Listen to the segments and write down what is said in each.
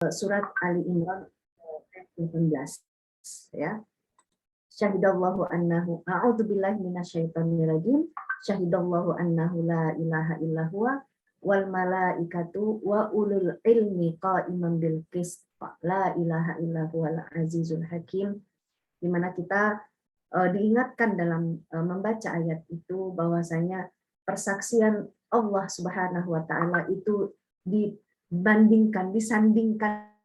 surat Ali Imran ayat 18 ya. Syahidallahu annahu a'udzubillahi minasyaitonirrajim. Syahidallahu annahu la ilaha illa huwa wal malaikatu wa ulul ilmi qa'iman bil qist. La ilaha illa huwal azizul hakim. Di mana kita diingatkan dalam membaca ayat itu bahwasanya persaksian Allah Subhanahu wa taala itu disandingkan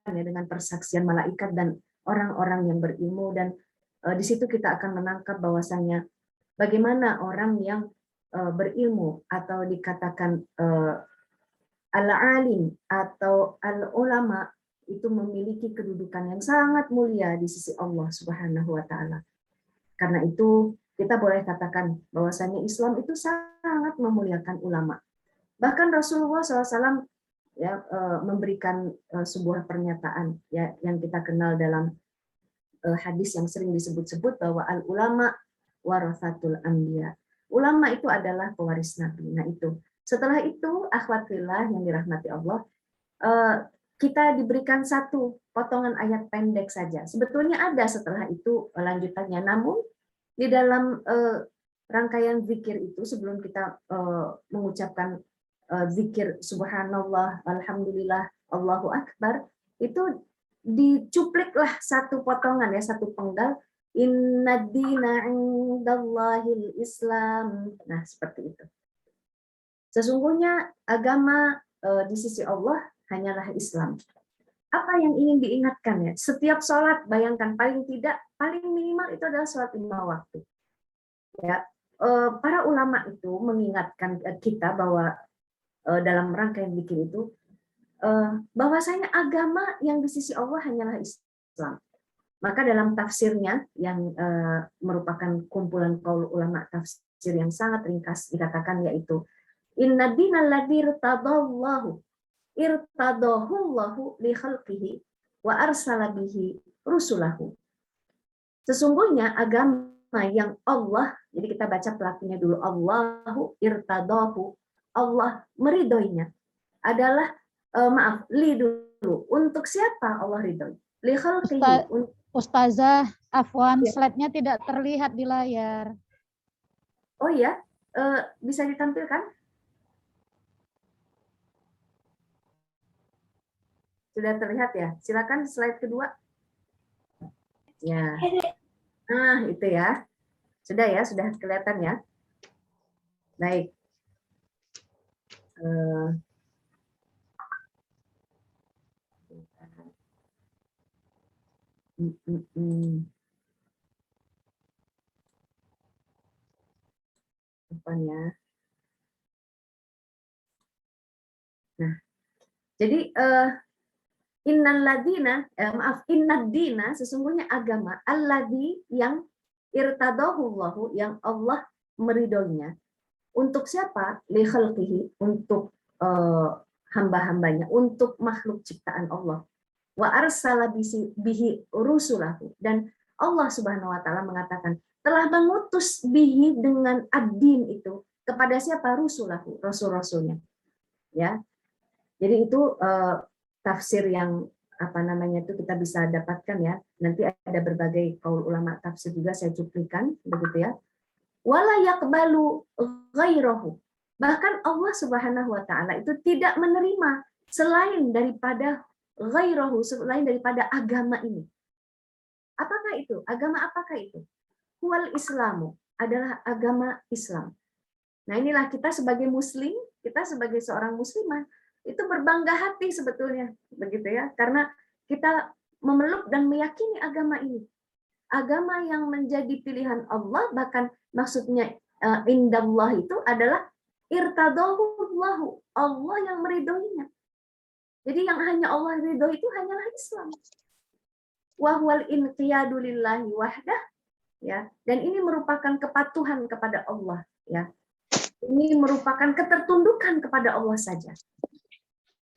ya dengan persaksian malaikat dan orang-orang yang berilmu, dan di situ kita akan menangkap bahwasanya bagaimana orang yang berilmu atau dikatakan al-alim atau al-ulama itu memiliki kedudukan yang sangat mulia di sisi Allah Subhanahu wa taala. Karena itu kita boleh katakan bahwasanya Islam itu sangat memuliakan ulama. Bahkan Rasulullah SAW ya memberikan sebuah pernyataan ya yang kita kenal dalam hadis yang sering disebut-sebut bahwa al ulama warasatul anbiya. Ulama itu adalah pewaris nabi. Nah itu. Setelah itu akhwat fillah yang dirahmati Allah, kita diberikan satu potongan ayat pendek saja. Sebetulnya ada setelah itu lanjutannya, namun di dalam rangkaian zikir itu sebelum kita mengucapkan zikir subhanallah, alhamdulillah, Allahu akbar, itu dicupliklah satu potongan ya, satu penggal, inna dina indallahil Islam. Nah, seperti itu. Sesungguhnya agama di sisi Allah hanyalah Islam. Apa yang ingin diingatkan ya? Setiap sholat, bayangkan paling minimal itu adalah sholat 5 waktu. Ya, para ulama itu mengingatkan kita bahwa dalam rangkaian zikir itu bahwasanya agama yang di sisi Allah hanyalah Islam. Maka dalam tafsirnya yang merupakan kumpulan qaul ulama tafsir yang sangat ringkas dikatakan yaitu inna dinal ladzi irtadahullahu li khalqihi wa arsala bihi rusulahu. Sesungguhnya agama yang Allah, jadi kita baca pelakunya dulu, Allahu irtadahu, Allah meridhoinya adalah li dulu. Untuk siapa Allah ridhoi? Li khalqihi. Ustazah, afwan, Ya. slide-nya tidak terlihat di layar. Oh ya, bisa ditampilkan? Sudah terlihat ya? Silakan slide kedua. Ya. Nah, itu ya. Sudah ya, sudah kelihatan ya. Baik. Depannya. Nah, jadi innad-dina sesungguhnya agama alladzi yang irtadahullahu yang Allah meridhoinya. Untuk siapa? Li khalqihi, untuk hamba-hambanya, untuk makhluk ciptaan Allah. Wa arsala bihi rusulahu, dan Allah Subhanahu wa taala mengatakan telah mengutus bihi dengan ad-din itu kepada siapa? Rusulahu, rasul-rasulnya. Ya. Jadi itu tafsir yang itu kita bisa dapatkan ya. Nanti ada berbagai qaul ulama tafsir juga saya cuplikan begitu ya. Wala yaqbalu ghairahu. Bahkan Allah Subhanahu wa taala itu tidak menerima selain daripada ghairahu, selain daripada agama ini. Apakah itu? Agama apakah itu? Wal Islamu, adalah agama Islam. Nah, inilah kita sebagai muslim, kita sebagai seorang muslimah itu berbangga hati sebetulnya begitu ya, karena kita memeluk dan meyakini agama ini, agama yang menjadi pilihan Allah, bahkan maksudnya indallah itu adalah irtadahullahu, Allah yang meridhoinya. Jadi yang hanya Allah ridho itu hanyalah Islam. Wa huwal inqiyadu lillahi wahdah, ya, dan ini merupakan kepatuhan kepada Allah, ya. Ini merupakan ketertundukan kepada Allah saja.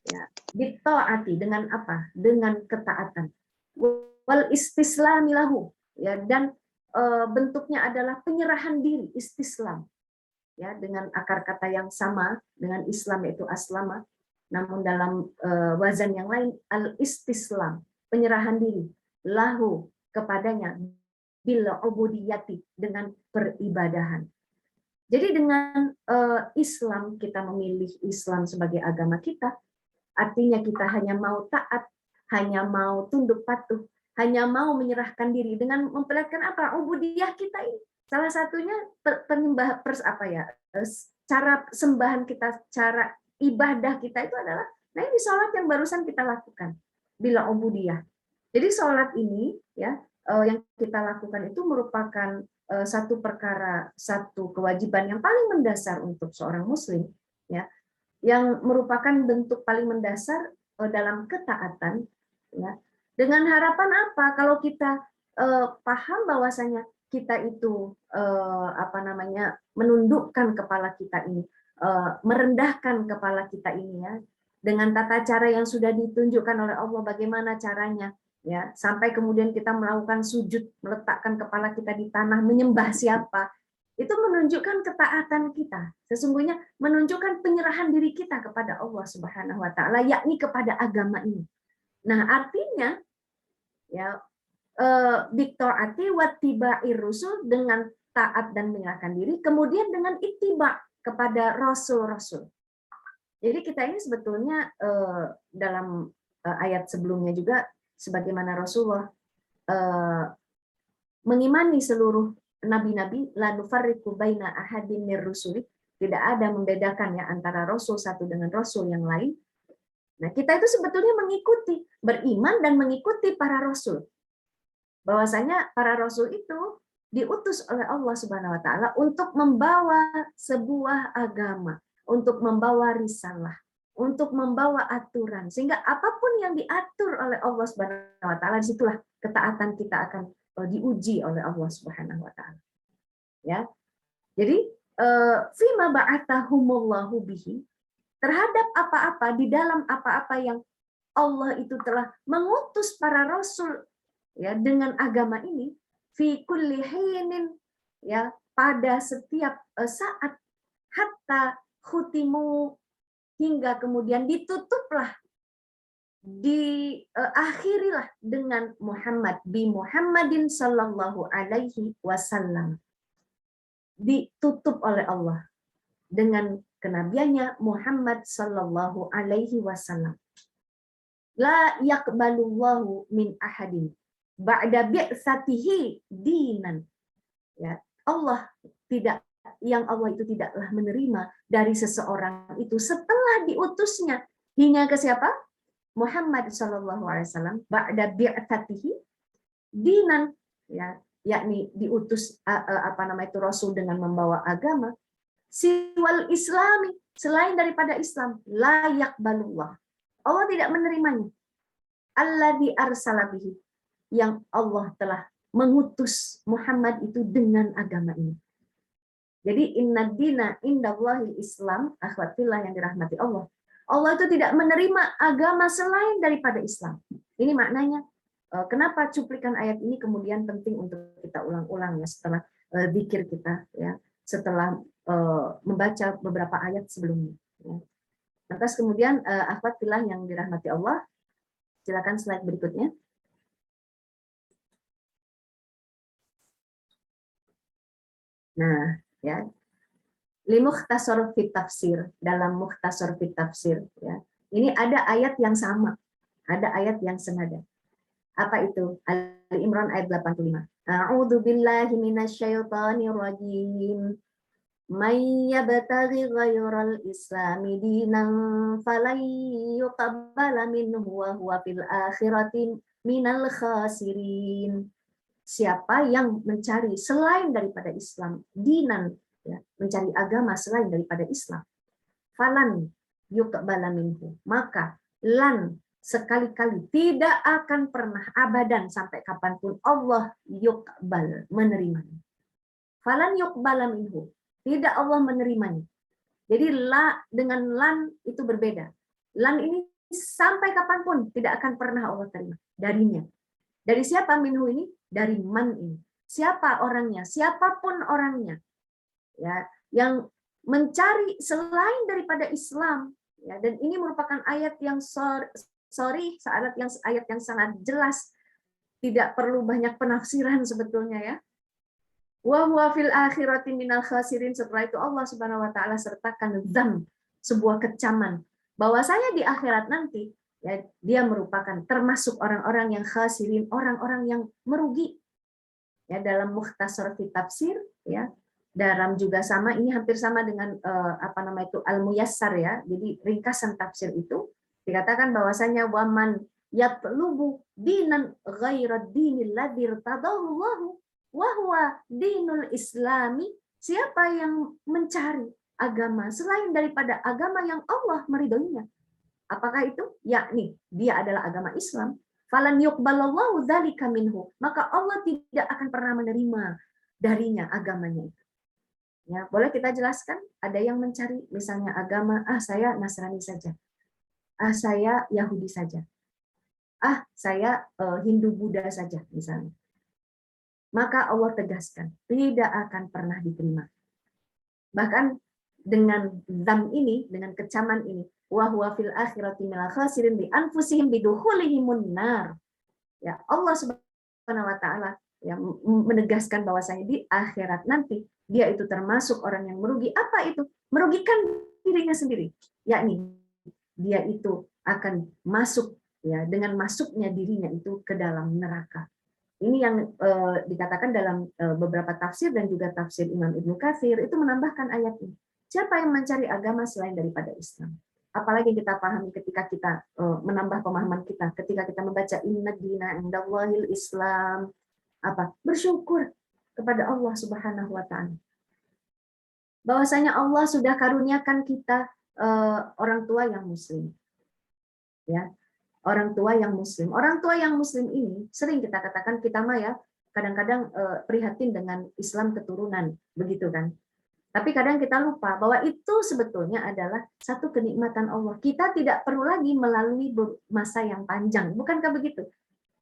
Ya, ditaati dengan apa? Dengan ketaatan. Wal istislami lahu, ya, dan bentuknya adalah penyerahan diri, istislam. Ya, dengan akar kata yang sama dengan Islam yaitu aslama. namun dalam wazan yang lain al-istislam, penyerahan diri, lahu, kepadanya, bil ubudiyati, dengan peribadahan. Jadi dengan Islam, kita memilih Islam sebagai agama kita, artinya kita hanya mau taat, hanya mau tunduk patuh, hanya mau menyerahkan diri dengan memperlihatkan apa? Ubudiyah kita ini. Salah satunya cara sembahan kita, cara ibadah kita itu adalah, nah ini sholat yang barusan kita lakukan, bila ubudiyah. Jadi sholat ini ya yang kita lakukan itu merupakan satu perkara, satu kewajiban yang paling mendasar untuk seorang muslim, ya, yang merupakan bentuk paling mendasar dalam ketaatan, ya. Dengan harapan apa? Kalau kita paham bahwasanya kita itu menundukkan kepala kita ini, merendahkan kepala kita ini, ya, dengan tata cara yang sudah ditunjukkan oleh Allah bagaimana caranya, ya, sampai kemudian kita melakukan sujud, meletakkan kepala kita di tanah, menyembah siapa, itu menunjukkan ketaatan kita, sesungguhnya menunjukkan penyerahan diri kita kepada Allah Subhanahu wa taala, yakni kepada agama ini. Nah, artinya ya bitaati wattiba'ir rusul, dengan taat dan menyerahkan diri, kemudian dengan ittiba kepada rasul-rasul. Jadi kita ini sebetulnya dalam ayat sebelumnya juga, sebagaimana Rasulullah mengimani seluruh nabi-nabi, la nufarriqu baina ahadin mir rusuli, tidak ada membedakan ya antara rasul satu dengan rasul yang lain. Nah, kita itu sebetulnya mengikuti, beriman dan mengikuti para rasul. Bahwasanya para rasul itu diutus oleh Allah Subhanahu wa taala untuk membawa sebuah agama, untuk membawa risalah, untuk membawa aturan, sehingga apapun yang diatur oleh Allah Subhanahu wa taala, disitulah ketaatan kita akan diuji oleh Allah Subhanahu wa taala. Ya. Jadi fima ba'athahumullahu bihi, terhadap apa-apa, di dalam apa-apa yang Allah itu telah mengutus para rasul, ya, dengan agama ini, fi kulli hinin, ya, pada setiap saat, hatta khutimu, hingga kemudian ditutuplah, diakhirilah dengan Muhammad, bi Muhammadin sallallahu alaihi wasallam, ditutup oleh Allah dengan kenabiannya Muhammad sallallahu alaihi wasallam. La yaqbalullahu min ahadin ba'da bi'tsatihi dinan. Ya, Allah itu tidaklah menerima dari seseorang itu setelah diutusnya, hingga ke siapa? Muhammad sallallahu alaihi wasallam, ba'da bi'tsatihi dinan, ya, yakni diutus rasul dengan membawa agama, siwal islami, selain daripada Islam, la yaqbalullah, Allah tidak menerimanya, alladzi arsala bihi, yang Allah telah mengutus Muhammad itu dengan agama ini. Jadi inna dina indallahil Islam, akhwatillah yang dirahmati Allah. Allah itu tidak menerima agama selain daripada Islam. Ini maknanya kenapa cuplikan ayat ini kemudian penting untuk kita ulang-ulang, ya, setelah zikir kita, ya, setelah membaca beberapa ayat sebelumnya, ya. Lantas kemudian akhwatillah yang dirahmati Allah, silakan slide berikutnya. Nah, ya, limukhtasar fit tafsir, dalam mukhtasar fit tafsir, ya, ini ada ayat yang sama, ada ayat yang senada. Apa itu? Ali Imran ayat 85. A'udzu billahi minasyaitonir rajim. May yabtaghi ghairal islami dinan falan yuqabbala minhu wa huwa fil akhirati minal khasirin. Siapa yang mencari selain daripada Islam, dinan, ya, mencari agama selain daripada Islam, falan yuqbala minhu, maka lan, sekali-kali, tidak akan pernah, abadan, sampai kapanpun, Allah yuqbal, menerimanya. Falan yuqbala minhu, tidak Allah menerimanya. Jadi la dengan lan itu berbeda. Lan ini sampai kapanpun tidak akan pernah Allah terima darinya. Dari siapa minhu ini? Dari man ini. Siapa orangnya? Siapapun orangnya, ya, yang mencari selain daripada Islam, Ya, dan ini merupakan ayat yang ayat yang sangat jelas, tidak perlu banyak penafsiran sebetulnya ya. Wa huwa fil akhirati minal khasirin. Setelah itu Allah Subhanahu wa taala sertakan dzam, sebuah kecaman, bahwasanya di akhirat nanti ya dia merupakan termasuk orang-orang yang khasirin, orang-orang yang merugi. Ya, dalam Mukhtasar fi Tafsir ya. Dalam juga sama, ini hampir sama dengan itu Al-Muyassar ya. Jadi ringkasan tafsir itu dikatakan bahwasanya waman yatlubu dinan ghaira dinil ladzi irtadahu wa huwa dinul islami, siapa yang mencari agama selain daripada agama yang Allah meridhoinya. Apakah itu? Yakni dia adalah agama Islam. Falan yuqbalallahu dzalika minhu. Maka Allah tidak akan pernah menerima darinya agamanya itu. Ya, boleh kita jelaskan? Ada yang mencari misalnya agama, saya Nasrani saja. Saya Yahudi saja. Saya Hindu Buddha saja misalnya. Maka Allah tegaskan, tidak akan pernah diterima. Bahkan dengan dzam ini, dengan kecaman ini, wa huwa fil akhirati minal khasirin bi anfusihim bidukhulihimun nar. Ya, Allah Subhanahu wa taala yang menegaskan bahwasanya di akhirat nanti dia itu termasuk orang yang merugi. Apa itu? Merugikan dirinya sendiri. Yakni dia itu akan masuk ya, dengan masuknya dirinya itu ke dalam neraka. Ini yang dikatakan dalam beberapa tafsir dan juga tafsir Imam Ibnu Katsir itu menambahkan ayat ini. Siapa yang mencari agama selain daripada Islam? Apalagi kita pahami ketika kita menambah pemahaman kita, ketika kita membaca Inna dina indallahil Islam, bersyukur kepada Allah Subhanahu wa taala. Bahwasanya Allah sudah karuniakan kita orang tua yang muslim. Ya. Orang tua yang muslim. Orang tua yang muslim ini sering kita katakan, kita mah ya kadang-kadang prihatin dengan Islam keturunan, begitu kan. Tapi kadang kita lupa bahwa itu sebetulnya adalah satu kenikmatan Allah. Kita tidak perlu lagi melalui masa yang panjang. Bukankah begitu?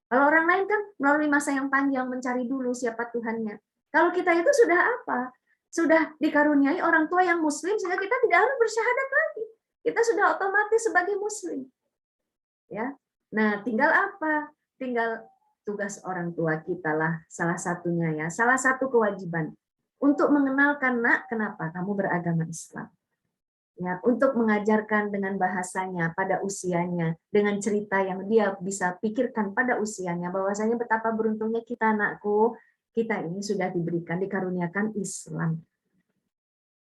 Kalau orang lain kan melalui masa yang panjang mencari dulu siapa Tuhannya. Kalau kita itu sudah apa? Sudah dikaruniai orang tua yang muslim sehingga kita tidak harus bersyahadat lagi. Kita sudah otomatis sebagai muslim. Ya. Nah, tinggal apa? Tinggal tugas orang tua kita lah salah satunya ya. Salah satu kewajiban untuk mengenalkan, nak, kenapa kamu beragama Islam? Ya, untuk mengajarkan dengan bahasanya pada usianya, dengan cerita yang dia bisa pikirkan pada usianya, bahwasanya betapa beruntungnya kita, anakku, kita ini sudah diberikan, dikaruniakan Islam.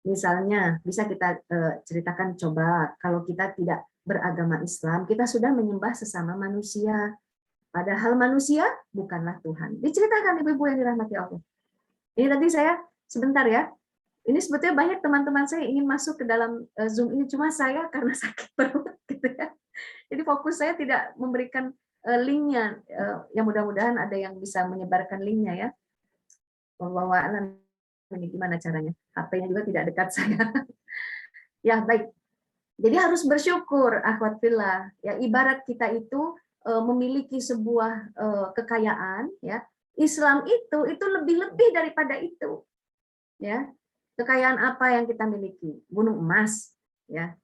Misalnya, bisa kita ceritakan, coba kalau kita tidak beragama Islam, kita sudah menyembah sesama manusia. Padahal manusia bukanlah Tuhan. Diceritakan ibu-ibu yang dirahmati Allah. Ini tadi saya, sebentar ya, ini sebetulnya banyak teman-teman saya ingin masuk ke dalam Zoom ini, cuma saya karena sakit perut. Gitu ya. Jadi fokus saya tidak memberikan linknya. Yang mudah-mudahan ada yang bisa menyebarkan linknya ya. Wallahu a'lam. Ini gimana caranya? HP-nya juga tidak dekat saya. Ya, baik. Jadi harus bersyukur, akhwat fillah. Ya, ibarat kita itu memiliki sebuah kekayaan, ya. Islam itu lebih-lebih daripada itu. Ya. Kekayaan apa yang kita miliki? Gunung emas, ya.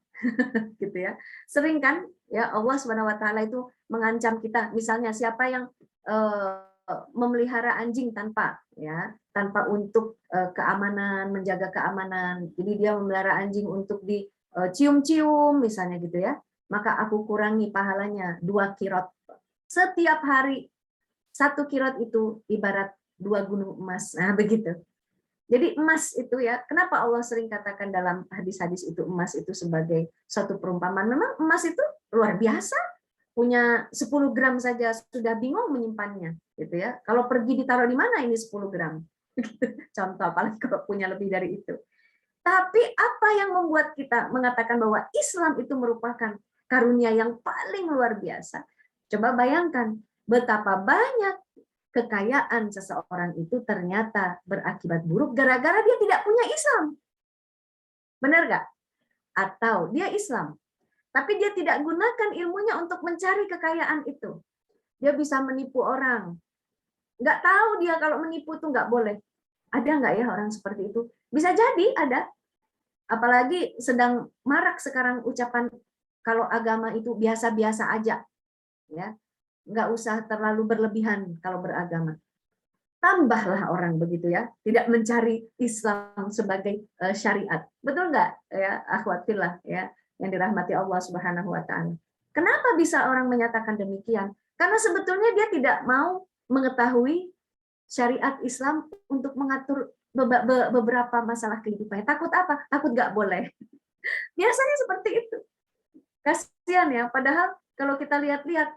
Gitu ya. Sering kan ya Allah Subhanahu wa taala itu mengancam kita. Misalnya siapa yang memelihara anjing tanpa untuk keamanan, menjaga keamanan. Jadi dia memelihara anjing untuk di cium-cium misalnya gitu ya, maka aku kurangi pahalanya 2 kirot. Setiap hari 1 kirot itu ibarat 2 gunung emas. Nah, begitu. Jadi emas itu ya, kenapa Allah sering katakan dalam hadis-hadis itu emas itu sebagai suatu perumpamaan? Memang emas itu luar biasa. Punya 10 gram saja sudah bingung menyimpannya, gitu ya. Kalau pergi ditaruh di mana ini 10 gram? Contoh, apalagi kalau punya lebih dari itu. Tapi apa yang membuat kita mengatakan bahwa Islam itu merupakan karunia yang paling luar biasa? Coba bayangkan betapa banyak kekayaan seseorang itu ternyata berakibat buruk gara-gara dia tidak punya Islam. Benar nggak? Atau dia Islam, tapi dia tidak gunakan ilmunya untuk mencari kekayaan itu. Dia bisa menipu orang. Nggak tahu dia kalau menipu itu nggak boleh. Ada nggak ya orang seperti itu? Bisa jadi ada. Apalagi sedang marak sekarang ucapan kalau agama itu biasa-biasa aja, ya, nggak usah terlalu berlebihan kalau beragama. Tambahlah orang begitu ya, tidak mencari Islam sebagai syariat. Betul nggak ya, akhwat fillah ya, yang dirahmati Allah Subhanahu wa taala. Kenapa bisa orang menyatakan demikian? Karena sebetulnya dia tidak mau mengetahui syariat Islam untuk mengatur beberapa masalah kehidupannya. Takut apa? Takut nggak boleh. Biasanya seperti itu. Kasihan ya, padahal kalau kita lihat-lihat,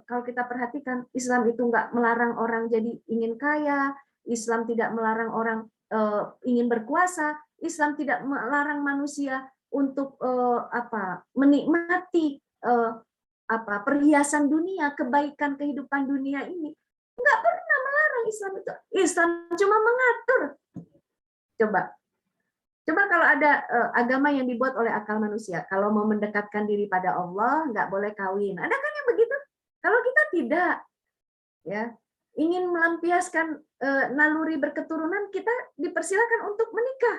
kalau kita perhatikan, Islam itu nggak melarang orang jadi ingin kaya, Islam tidak melarang orang ingin berkuasa, Islam tidak melarang manusia untuk menikmati perhiasan dunia, kebaikan kehidupan dunia ini. Nggak pernah melarang Islam itu. Islam cuma mengatur. Coba kalau ada agama yang dibuat oleh akal manusia, kalau mau mendekatkan diri pada Allah, nggak boleh kawin. Ada kan yang begitu? Kalau kita tidak, ya ingin melampiaskan naluri berketurunan, kita dipersilakan untuk menikah,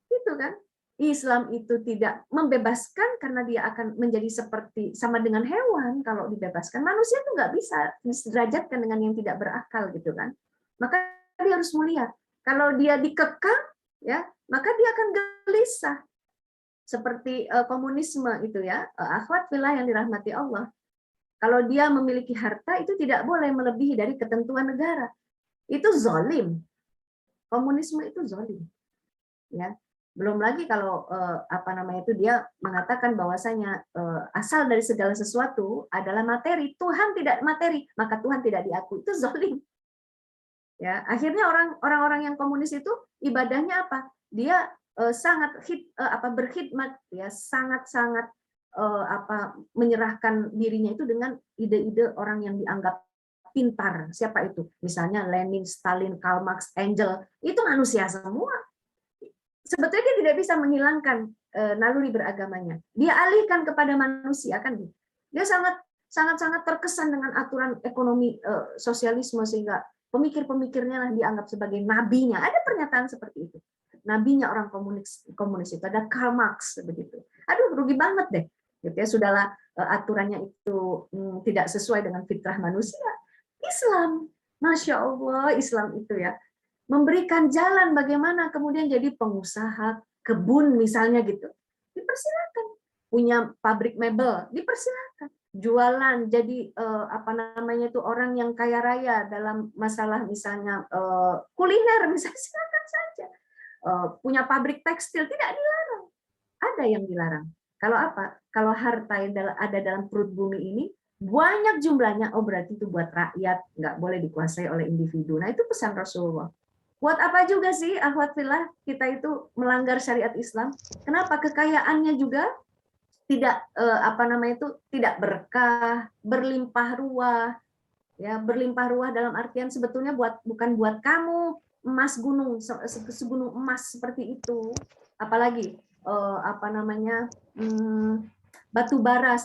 gitu kan? Islam itu tidak membebaskan karena dia akan menjadi seperti sama dengan hewan kalau dibebaskan. Manusia itu nggak bisa diderajatkan dengan yang tidak berakal, gitu kan? Maka dia harus mulia. Kalau dia dikekang, ya maka dia akan gelisah seperti komunisme itu ya, akhwat fillah yang dirahmati Allah. Kalau dia memiliki harta itu tidak boleh melebihi dari ketentuan negara, itu zalim. Komunisme itu zalim, ya. Belum lagi kalau itu dia mengatakan bahwasanya asal dari segala sesuatu adalah materi, Tuhan tidak materi, maka Tuhan tidak diakui, itu zalim. Ya, akhirnya orang-orang yang komunis itu ibadahnya apa? Dia sangat berkhidmat, ya, sangat-sangat menyerahkan dirinya itu dengan ide-ide orang yang dianggap pintar. Siapa itu? Misalnya Lenin, Stalin, Karl Marx, Engels, itu manusia semua. Sebetulnya dia tidak bisa menghilangkan naluri beragamanya. Dia alihkan kepada manusia, kan? Dia sangat terkesan dengan aturan ekonomi sosialisme sehingga pemikir-pemikirnya lah dianggap sebagai nabinya. Ada pernyataan seperti itu. Nabinya orang komunis itu ada Karl Marx begitu. Aduh, rugi banget deh. Gitu ya, sudahlah aturannya itu tidak sesuai dengan fitrah manusia. Islam, Masya Allah, Islam itu ya memberikan jalan bagaimana kemudian jadi pengusaha kebun misalnya gitu. Dipersilakan. Punya pabrik mebel, dipersilakan. Jualan jadi orang yang kaya raya dalam masalah misalnya kuliner, misalnya silakan saja. Punya pabrik tekstil tidak dilarang. Ada yang dilarang. Kalau apa? Kalau harta yang ada dalam perut bumi ini banyak jumlahnya, oh berarti itu buat rakyat, nggak boleh dikuasai oleh individu. Nah itu pesan Rasulullah. Buat apa juga sih akhwat fillah kita itu melanggar syariat Islam? Kenapa? Kekayaannya juga tidak tidak berkah, berlimpah ruah. Ya, berlimpah ruah dalam artian sebetulnya bukan buat kamu emas segunung emas seperti itu. Apalagi batu bara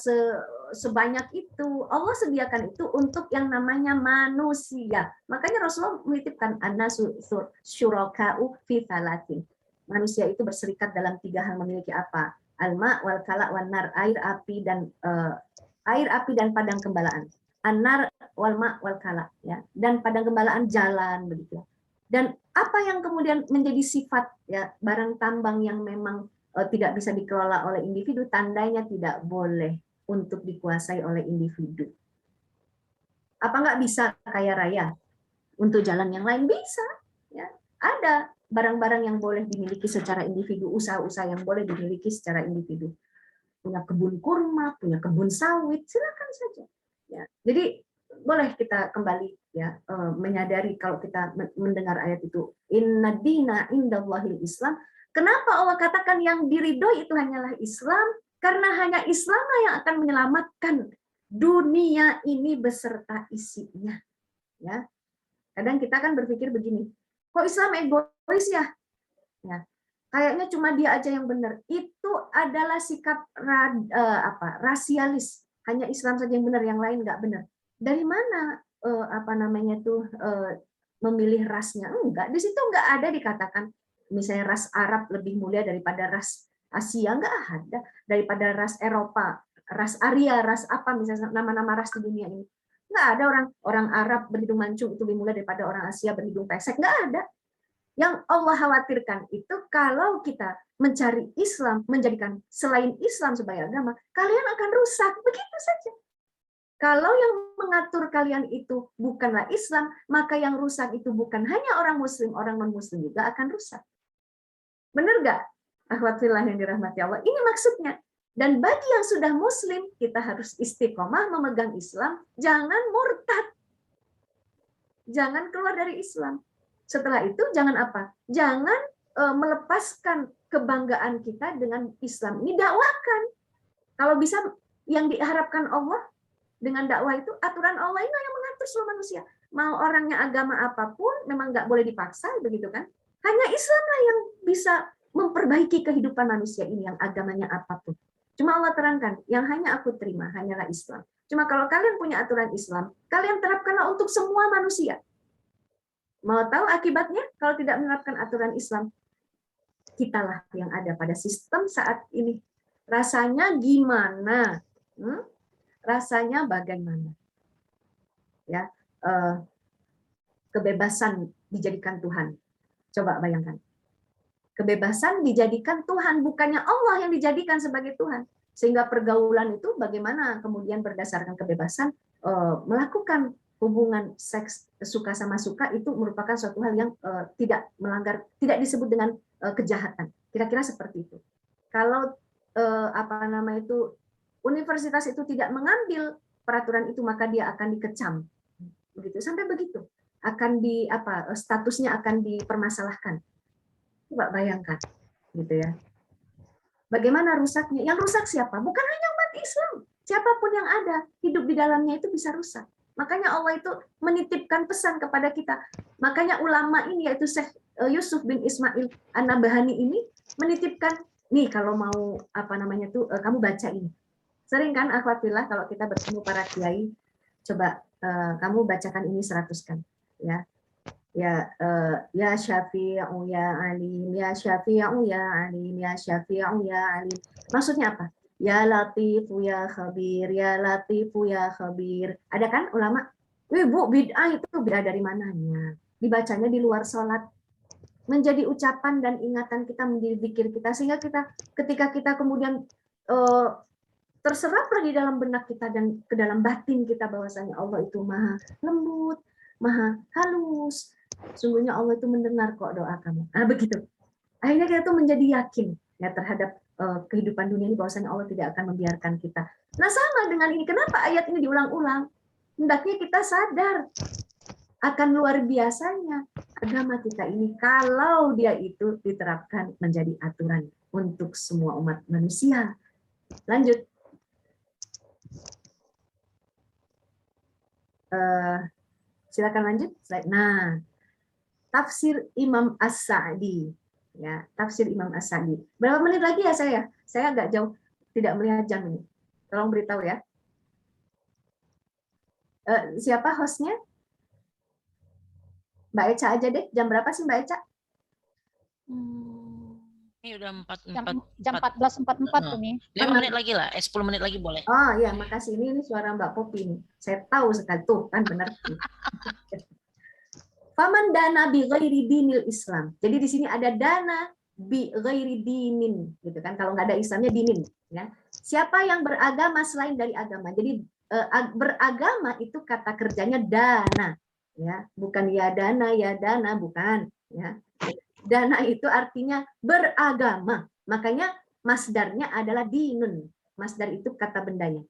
sebanyak itu. Allah sediakan itu untuk yang namanya manusia. Makanya Rasulullah menitipkan annasu syuraka'u fi thalatin. Manusia itu berserikat dalam 3 hal, memiliki apa? Alma wal kala wan nar, air api dan padang gembalaan. Anar wal ma wal kala, ya, dan padang gembalaan jalan begitu. Dan apa yang kemudian menjadi sifat ya barang tambang yang memang tidak bisa dikelola oleh individu, tandanya tidak boleh untuk dikuasai oleh individu. Apa nggak bisa kaya raya untuk jalan yang lain? Bisa, ya. Ada barang-barang yang boleh dimiliki secara individu, usaha-usaha yang boleh dimiliki secara individu. Punya kebun kurma, punya kebun sawit, silakan saja. Ya. Jadi boleh kita kembali ya menyadari kalau kita mendengar ayat itu inna dina indallahil Islam. Kenapa Allah katakan yang diridhoi itu hanyalah Islam? Karena hanya Islam yang akan menyelamatkan dunia ini beserta isinya. Ya. Kadang kita kan berpikir begini, kok Islam egois ya? Ya. Kayaknya cuma dia aja yang benar. Itu adalah sikap rasialis. Hanya Islam saja yang benar, yang lain nggak benar. Dari mana memilih rasnya? Enggak, di situ enggak ada dikatakan misalnya ras Arab lebih mulia daripada ras Asia, nggak ada. Daripada ras Eropa, ras Arya, ras apa misalnya nama-nama ras di dunia ini. Nggak ada orang Arab berhidung mancung itu lebih mulia daripada orang Asia berhidung pesek. Nggak ada. Yang Allah khawatirkan itu kalau kita mencari Islam, menjadikan selain Islam sebagai agama, kalian akan rusak. Begitu saja. Kalau yang mengatur kalian itu bukanlah Islam, maka yang rusak itu bukan hanya orang Muslim, orang non-Muslim juga akan rusak. Benar nggak? Akhwat fillah yang dirahmati Allah. Ini maksudnya. Dan bagi yang sudah Muslim, kita harus istiqomah memegang Islam, jangan murtad. Jangan keluar dari Islam. Setelah itu jangan apa? Jangan melepaskan kebanggaan kita dengan Islam. Ini dakwakan. Kalau bisa yang diharapkan Allah dengan dakwah itu, aturan Allah ini yang mengatur seluruh manusia. Mau orangnya agama apapun, memang nggak boleh dipaksa, begitu kan? Hanya Islamlah yang bisa memperbaiki kehidupan manusia ini, yang agamanya apapun. Cuma Allah terangkan, yang hanya aku terima hanyalah Islam. Cuma kalau kalian punya aturan Islam, kalian terapkanlah untuk semua manusia. Mau tahu akibatnya kalau tidak menerapkan aturan Islam? Kitalah yang ada pada sistem saat ini. Rasanya gimana? Rasanya bagaimana? Ya, kebebasan dijadikan Tuhan. Coba bayangkan. Kebebasan dijadikan Tuhan, bukannya Allah yang dijadikan sebagai Tuhan. Sehingga pergaulan itu bagaimana kemudian berdasarkan kebebasan melakukan hubungan seks suka sama suka itu merupakan suatu hal yang tidak melanggar, tidak disebut dengan kejahatan. Kira-kira seperti itu. Kalau universitas itu tidak mengambil peraturan itu, maka dia akan dikecam. Begitu, sampai begitu. Akan statusnya akan dipermasalahkan. Coba bayangkan, gitu ya. Bagaimana rusaknya? Yang rusak siapa? Bukan hanya umat Islam. Siapapun yang ada, hidup di dalamnya itu bisa rusak. Makanya Allah itu menitipkan pesan kepada kita. Makanya ulama ini, yaitu Syekh Yusuf bin Ismail An-Nabahani ini menitipkan, nih kalau mau kamu baca ini. Sering kan akhwatillah kalau kita bertemu para kiai, coba kamu bacakan ini 100 kan, ya. Ya Syafi'u ya Alim, ya Syafi'u ya Alim, ya Syafi'u ya Alim. Maksudnya apa? Ya Latifu ya Khabir, ya Latifu ya Khabir. Ada kan ulama? Bu, bid'ah itu bid'ah dari mananya? Dibacanya di luar sholat. Menjadi ucapan dan ingatan kita, menjadi zikir kita, sehingga kita ketika kita kemudian terseraplah di dalam benak kita dan ke dalam batin kita bahwasanya Allah itu maha lembut, maha halus. Sungguhnya Allah itu mendengar kok doa kamu. Begitu. Akhirnya kita tuh menjadi yakin ya terhadap kehidupan dunia ini bahwasanya Allah tidak akan membiarkan kita. Nah, sama dengan ini. Kenapa ayat ini diulang-ulang? Hendaknya kita sadar akan luar biasanya agama kita ini kalau dia itu diterapkan menjadi aturan untuk semua umat manusia. Lanjut. Silakan lanjut. Nah, tafsir Imam As-Sa'di, ya, tafsir Imam As-Sa'di. Berapa menit lagi ya saya? Saya agak jauh, tidak melihat jam ini. Tolong beritahu ya. Siapa hostnya? Mbak Eca aja deh. Jam berapa sih Mbak Eca? Ini udah jam 14.44 ini. 5 menit lagi lah, 10 menit lagi boleh. Oh iya, makasih. Ini suara Mbak Popi nih. Saya tahu sekali tuh, kan benar. Faman dana bi ghairi dinil Islam. Jadi di sini ada dana bi ghairi dinin, gitu kan? Kalau nggak ada Islamnya dinin, ya. Siapa yang beragama selain dari agama? Jadi beragama itu kata kerjanya dana, ya, bukan ya dana, bukan, ya. Dana itu artinya beragama. Makanya masdarnya adalah dinun. Masdar itu kata bendanya,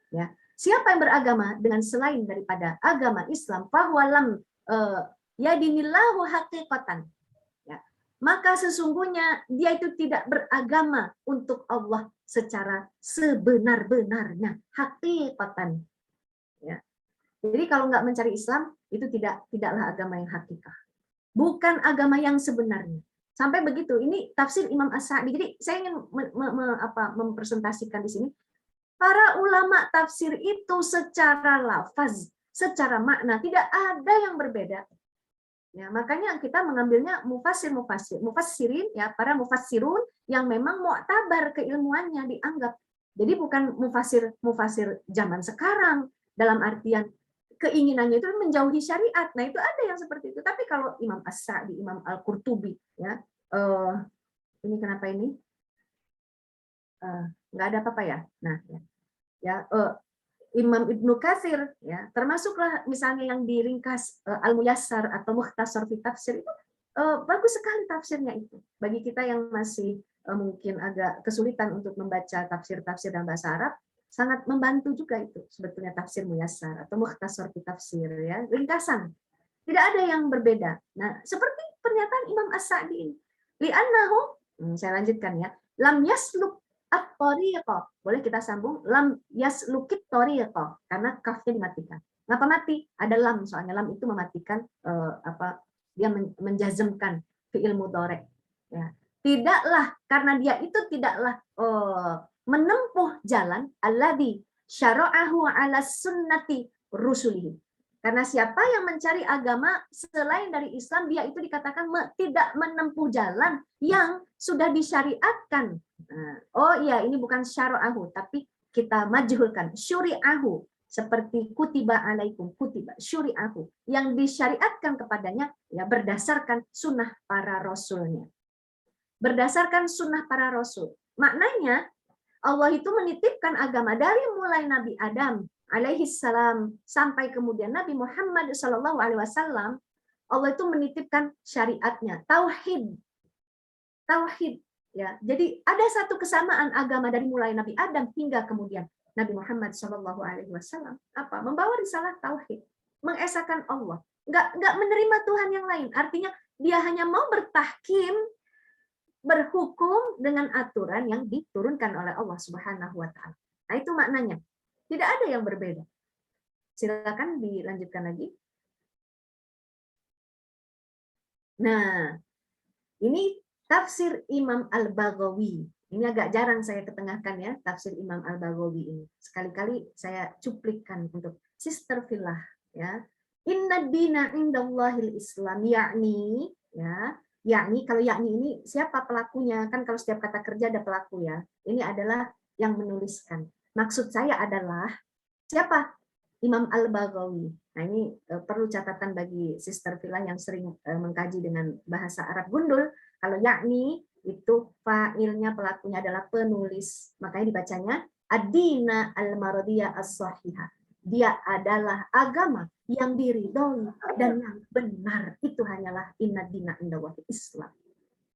ya. Siapa yang beragama dengan selain daripada agama Islam, fahuwalam ya dinillahu haqiqatan, ya, maka sesungguhnya dia itu tidak beragama untuk Allah secara sebenar-benarnya, haqiqatan, ya. Jadi kalau nggak mencari Islam itu tidaklah agama yang hakikah, bukan agama yang sebenarnya. Sampai begitu. Ini tafsir Imam As-Sa'di. Jadi saya ingin mempresentasikan di sini para ulama tafsir itu secara lafaz, secara makna tidak ada yang berbeda. Ya, makanya kita mengambilnya mufassirin ya, para mufassirun yang memang mu'tabar keilmuannya dianggap. Jadi bukan mufasir zaman sekarang dalam artian keinginannya itu menjauhi syariat. Nah, itu ada yang seperti itu. Tapi kalau Imam As-Sa'di, Imam Al-Qurtubi ya, ini kenapa ini? Nggak ada apa-apa ya. Nah, ya Imam Ibnu Katsir ya, termasuklah misalnya yang diringkas Al-Muyassar atau Mukhtasar fi Tafsir itu bagus sekali tafsirnya itu. Bagi kita yang masih mungkin agak kesulitan untuk membaca tafsir-tafsir dalam bahasa Arab, sangat membantu juga itu sebetulnya tafsir Muyassar atau Mukhtasar fi Tafsir ya, ringkasan. Tidak ada yang berbeda. Nah, seperti pernyataan Imam As-Sa'di ini. Li'annahu, saya lanjutkan ya, lam yasluk at-tariqah. Boleh kita sambung lam yaslukit tariqah karena kafnya dimatikan. Ngapa mati? Ada lam, soalnya lam itu mematikan dia menjazmkan fi'il mudhari. Ya. Tidaklah karena dia itu tidaklah menempuh jalan alladzi syara'ahu 'ala sunnati rusulihi. Karena siapa yang mencari agama selain dari Islam, dia itu dikatakan tidak menempuh jalan yang sudah disyariatkan. Oh iya, ini bukan syara'ahu, tapi kita majhulkan syuri'ahu, seperti kutiba alaikum, kutiba syuri'ahu, yang disyariatkan kepadanya ya berdasarkan sunnah para rasulnya. Berdasarkan sunnah para rasul. Maknanya Allah itu menitipkan agama dari mulai Nabi Adam alaihi salam sampai kemudian Nabi Muhammad sallallahu alaihi wasallam. Allah itu menitipkan syariatnya, tauhid. Tauhid ya. Jadi ada satu kesamaan agama dari mulai Nabi Adam hingga kemudian Nabi Muhammad sallallahu alaihi wasallam. Apa? Membawa risalah tauhid, mengesahkan Allah. Enggak menerima Tuhan yang lain. Artinya dia hanya mau bertahkim, berhukum dengan aturan yang diturunkan oleh Allah Subhanahu wa taala. Nah, itu maknanya. Tidak ada yang berbeda. Silakan dilanjutkan lagi. Nah, ini tafsir Imam Al-Baghawi. Ini agak jarang saya ketengahkan ya, tafsir Imam Al-Baghawi ini. Sekali-kali saya cuplikkan untuk Sister Fillah ya. Inna dina indallahil Islam, yakni ya. Yakni, kalau yakni ini siapa pelakunya? Kan kalau setiap kata kerja ada pelaku ya. Ini adalah yang menuliskan. Maksud saya adalah siapa? Imam Al-Baghawi. Nah, ini perlu catatan bagi Sister Fillah yang sering mengkaji dengan bahasa Arab gundul. Kalau yakni itu fa'ilnya, pelakunya adalah penulis. Makanya dibacanya ad-dina al-maradiyah as-sahihah. Dia adalah agama yang diridhoi dan yang benar. Itu hanyalah inna dina indallahil Islam.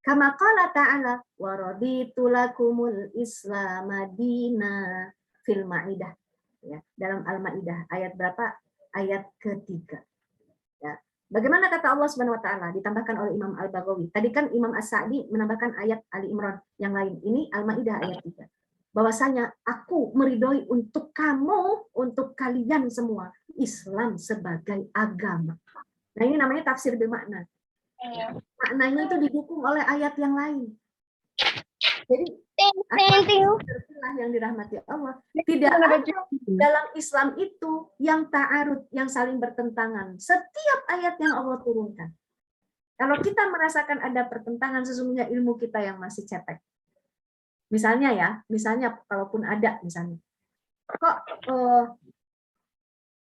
Kama qala ta'ala wa raditu lakumul Islam dina fil Maidah. Ya, dalam Al-Maidah ayat berapa? Ayat ketiga. Ya. Bagaimana kata Allah Subhanahu wa taala ditambahkan oleh Imam Al-Baghawi. Tadi kan Imam As-Sa'di menambahkan ayat Ali Imran yang lain. Ini Al-Maidah ayat 3. Bahwasanya aku meridhoi untuk kamu, untuk kalian semua Islam sebagai agama. Nah, ini namanya tafsir bermakna. Maknanya itu didukung oleh ayat yang lain. Jadi yang dirahmati Allah, tidak ada dalam Islam itu yang ta'arud, yang saling bertentangan. Setiap ayat yang Allah turunkan. Kalau kita merasakan ada pertentangan, sesungguhnya ilmu kita yang masih cetek. Misalnya ya, misalnya kalaupun ada misalnya, kok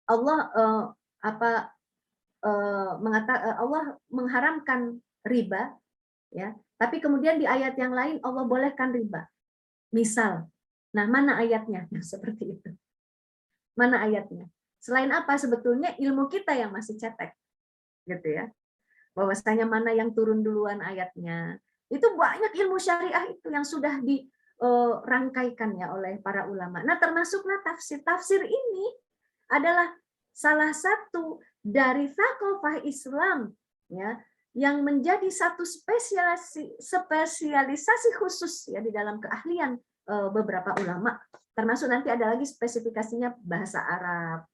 Allah Allah mengharamkan riba, ya, tapi kemudian di ayat yang lain Allah bolehkan riba. Misal, nah mana ayatnya? Nah, seperti itu. Mana ayatnya? Selain apa? Sebetulnya ilmu kita yang masih cetek, gitu ya. Bahwasanya mana yang turun duluan ayatnya. Itu banyak ilmu syariah itu yang sudah dirangkaikan ya oleh para ulama. Nah, termasuklah tafsir. Tafsir ini adalah salah satu dari thaqafah Islam ya, yang menjadi satu spesialisasi khusus ya di dalam keahlian beberapa ulama. Termasuk nanti ada lagi spesifikasinya bahasa Arab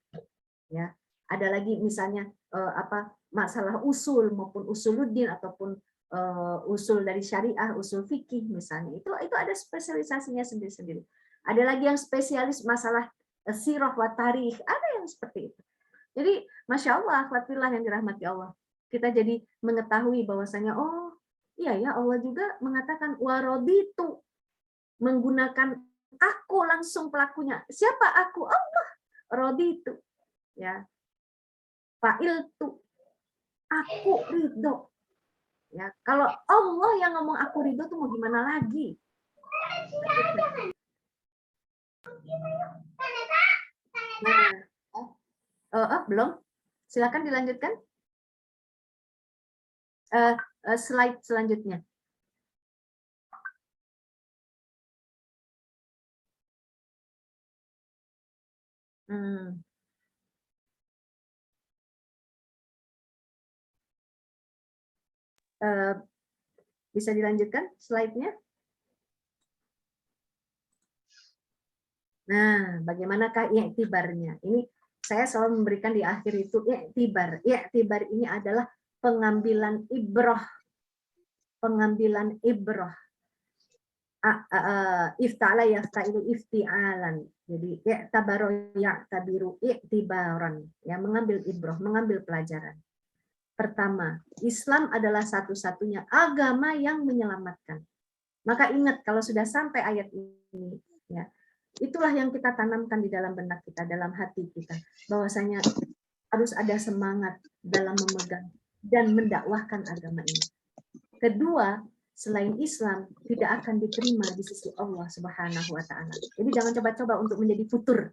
ya. Ada lagi misalnya masalah usul maupun usuluddin ataupun usul dari syariah, usul fikih misalnya. Itu ada spesialisasinya sendiri-sendiri. Ada lagi yang spesialis masalah sirah wa tarikh, ada yang seperti itu. Jadi, Masya Allah, akhwatillah yang dirahmati Allah. kita jadi mengetahui bahwasanya oh iya ya Allah juga mengatakan waraditu, menggunakan aku langsung pelakunya. Siapa aku? Allah. Raditu. Ya. Fa'iltu. Aku ridho. Ya, kalau Allah yang ngomong aku ridho tuh mau gimana lagi? Nah, belum? Silakan dilanjutkan. Slide selanjutnya. Bisa dilanjutkan slide-nya? Nah, bagaimanakah i'tibarnya? Ini saya selalu memberikan di akhir itu i'tibar. I'tibar ini adalah pengambilan ibrah. Pengambilan ibrah. Ifta'ala yafta'ilu ifti'alan. Jadi i'tabaro ya'tabiru i'tibaran. Ya, mengambil ibrah, mengambil pelajaran. Pertama, Islam adalah satu-satunya agama yang menyelamatkan. Maka ingat kalau sudah sampai ayat ini, ya, itulah yang kita tanamkan di dalam benak kita, dalam hati kita, bahwasanya harus ada semangat dalam memegang dan mendakwahkan agama ini. Kedua, selain Islam tidak akan diterima di sisi Allah Subhanahu wa taala. Jadi jangan coba-coba untuk menjadi futur.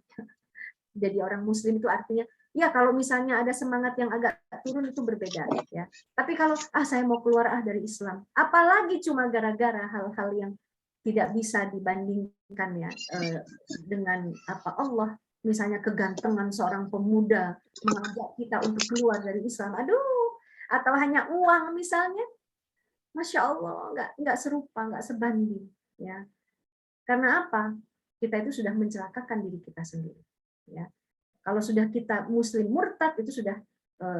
Jadi orang muslim itu artinya ya kalau misalnya ada semangat yang agak turun itu berbeda ya. Tapi kalau saya mau keluar dari Islam, apalagi cuma gara-gara hal-hal yang tidak bisa dibandingkan ya dengan apa Allah, misalnya kegantengan seorang pemuda mengajak kita untuk keluar dari Islam. Aduh, atau hanya uang misalnya. Masya Allah, nggak serupa, nggak sebanding ya. Karena apa? Kita itu sudah mencelakakan diri kita sendiri. Ya. Kalau sudah kita muslim murtad itu sudah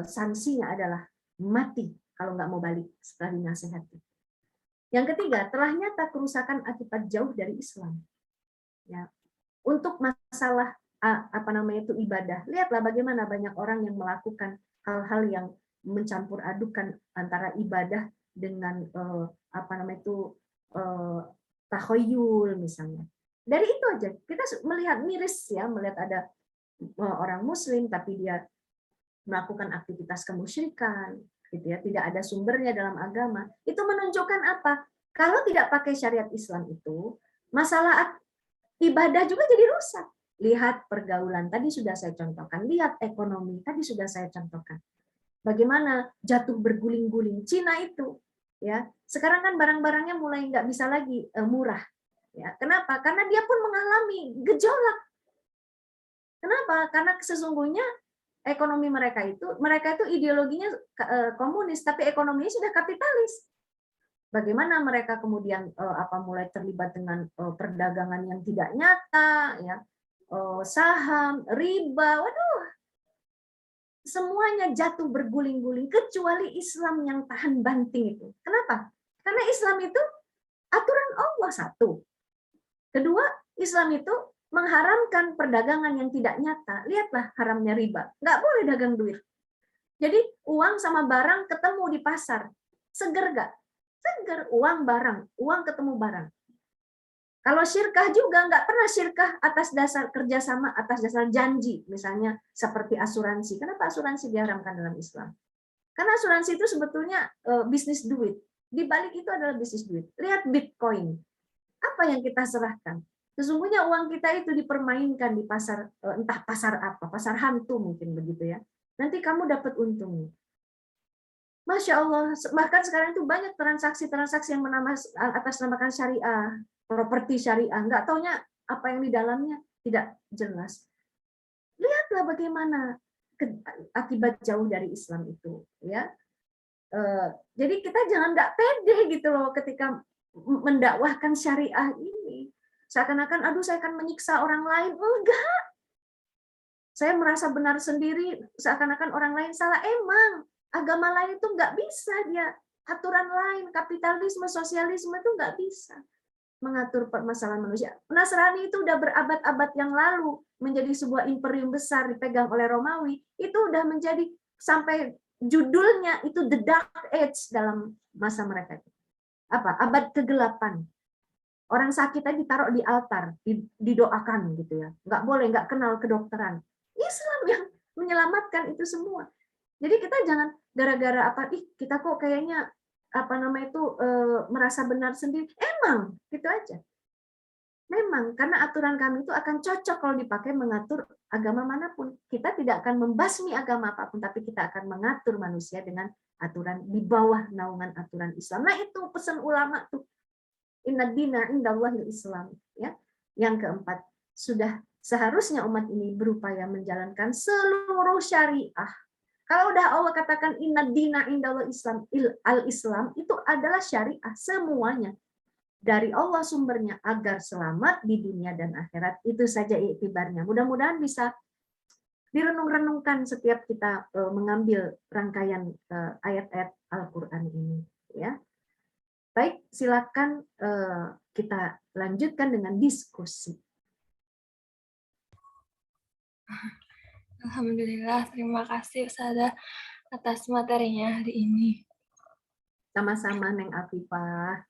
sanksinya adalah mati kalau nggak mau balik setelah dinasehati. Yang ketiga, telah nyata kerusakan akibat jauh dari Islam. Ya. Untuk masalah itu ibadah, lihatlah bagaimana banyak orang yang melakukan hal-hal yang mencampur adukan antara ibadah dengan takhayul misalnya. Dari itu aja kita melihat miris ya, melihat ada orang muslim tapi dia melakukan aktivitas kemusyrikan gitu ya, tidak ada sumbernya dalam agama. Itu menunjukkan apa? Kalau tidak pakai syariat Islam itu, masalah ibadah juga jadi rusak. Lihat pergaulan tadi sudah saya contohkan, lihat ekonomi tadi sudah saya contohkan. Bagaimana jatuh berguling-guling Cina itu ya. Sekarang kan barang-barangnya mulai nggak bisa lagi murah. Ya, kenapa? Karena dia pun mengalami gejolak. Kenapa? Karena sesungguhnya ekonomi mereka itu ideologinya komunis, tapi ekonominya sudah kapitalis. Bagaimana mereka kemudian mulai terlibat dengan perdagangan yang tidak nyata, ya, saham, riba, waduh, semuanya jatuh berguling-guling kecuali Islam yang tahan banting itu. Kenapa? Karena Islam itu aturan Allah satu. Kedua, Islam itu mengharamkan perdagangan yang tidak nyata. Lihatlah haramnya riba. Nggak boleh dagang duit. Jadi uang sama barang ketemu di pasar. Seger nggak? Seger. Uang barang. Uang ketemu barang. Kalau syirkah juga nggak pernah syirkah atas dasar kerjasama, atas dasar janji. Misalnya seperti asuransi. Kenapa asuransi diharamkan dalam Islam? Karena asuransi itu sebetulnya bisnis duit. Di balik itu adalah bisnis duit. Lihat Bitcoin. Apa yang kita serahkan? Sesungguhnya uang kita itu dipermainkan di pasar, entah pasar apa, pasar hantu mungkin begitu ya. Nanti kamu dapat untungnya. Masya Allah, bahkan sekarang itu banyak transaksi-transaksi yang atas namakan syariah, properti syariah, nggak taunya apa yang di dalamnya tidak jelas. Lihatlah bagaimana akibat jauh dari Islam itu, ya. Jadi kita jangan nggak pede gitu loh ketika mendakwahkan syariah ini. Seakan-akan, aduh saya akan menyiksa orang lain. Enggak. Saya merasa benar sendiri, seakan-akan orang lain salah. Emang, agama lain itu nggak bisa dia. Aturan lain, kapitalisme, sosialisme itu nggak bisa mengatur permasalahan manusia. Nasrani itu udah berabad-abad yang lalu menjadi sebuah imperium besar dipegang oleh Romawi. Itu udah menjadi sampai judulnya itu the dark age dalam masa mereka. Apa? Abad kegelapan. Orang sakit tadi ditaruh di altar, didoakan gitu ya. Nggak boleh, nggak kenal kedokteran. Islam yang menyelamatkan itu semua. Jadi kita jangan gara-gara apa, kita kok kayaknya apa namanya itu merasa benar sendiri. Emang gitu aja. Memang karena aturan kami itu akan cocok kalau dipakai mengatur agama manapun. Kita tidak akan membasmi agama apapun, tapi kita akan mengatur manusia dengan aturan di bawah naungan aturan Islam. Nah itu pesan ulama tuh. Inna dina indallahil Islam. Ya. Yang keempat, sudah seharusnya umat ini berupaya menjalankan seluruh syariah. Kalau udah Allah katakan inna dina indallah Islam, al-Islam itu adalah syariah semuanya. Dari Allah sumbernya agar selamat di dunia dan akhirat. Itu saja iktibarnya. Mudah-mudahan bisa direnung-renungkan setiap kita mengambil rangkaian ayat-ayat Al-Quran ini. Ya. Baik, silakan kita lanjutkan dengan diskusi. Alhamdulillah, terima kasih Ustazah atas materinya hari ini. Sama-sama Neng Afifah.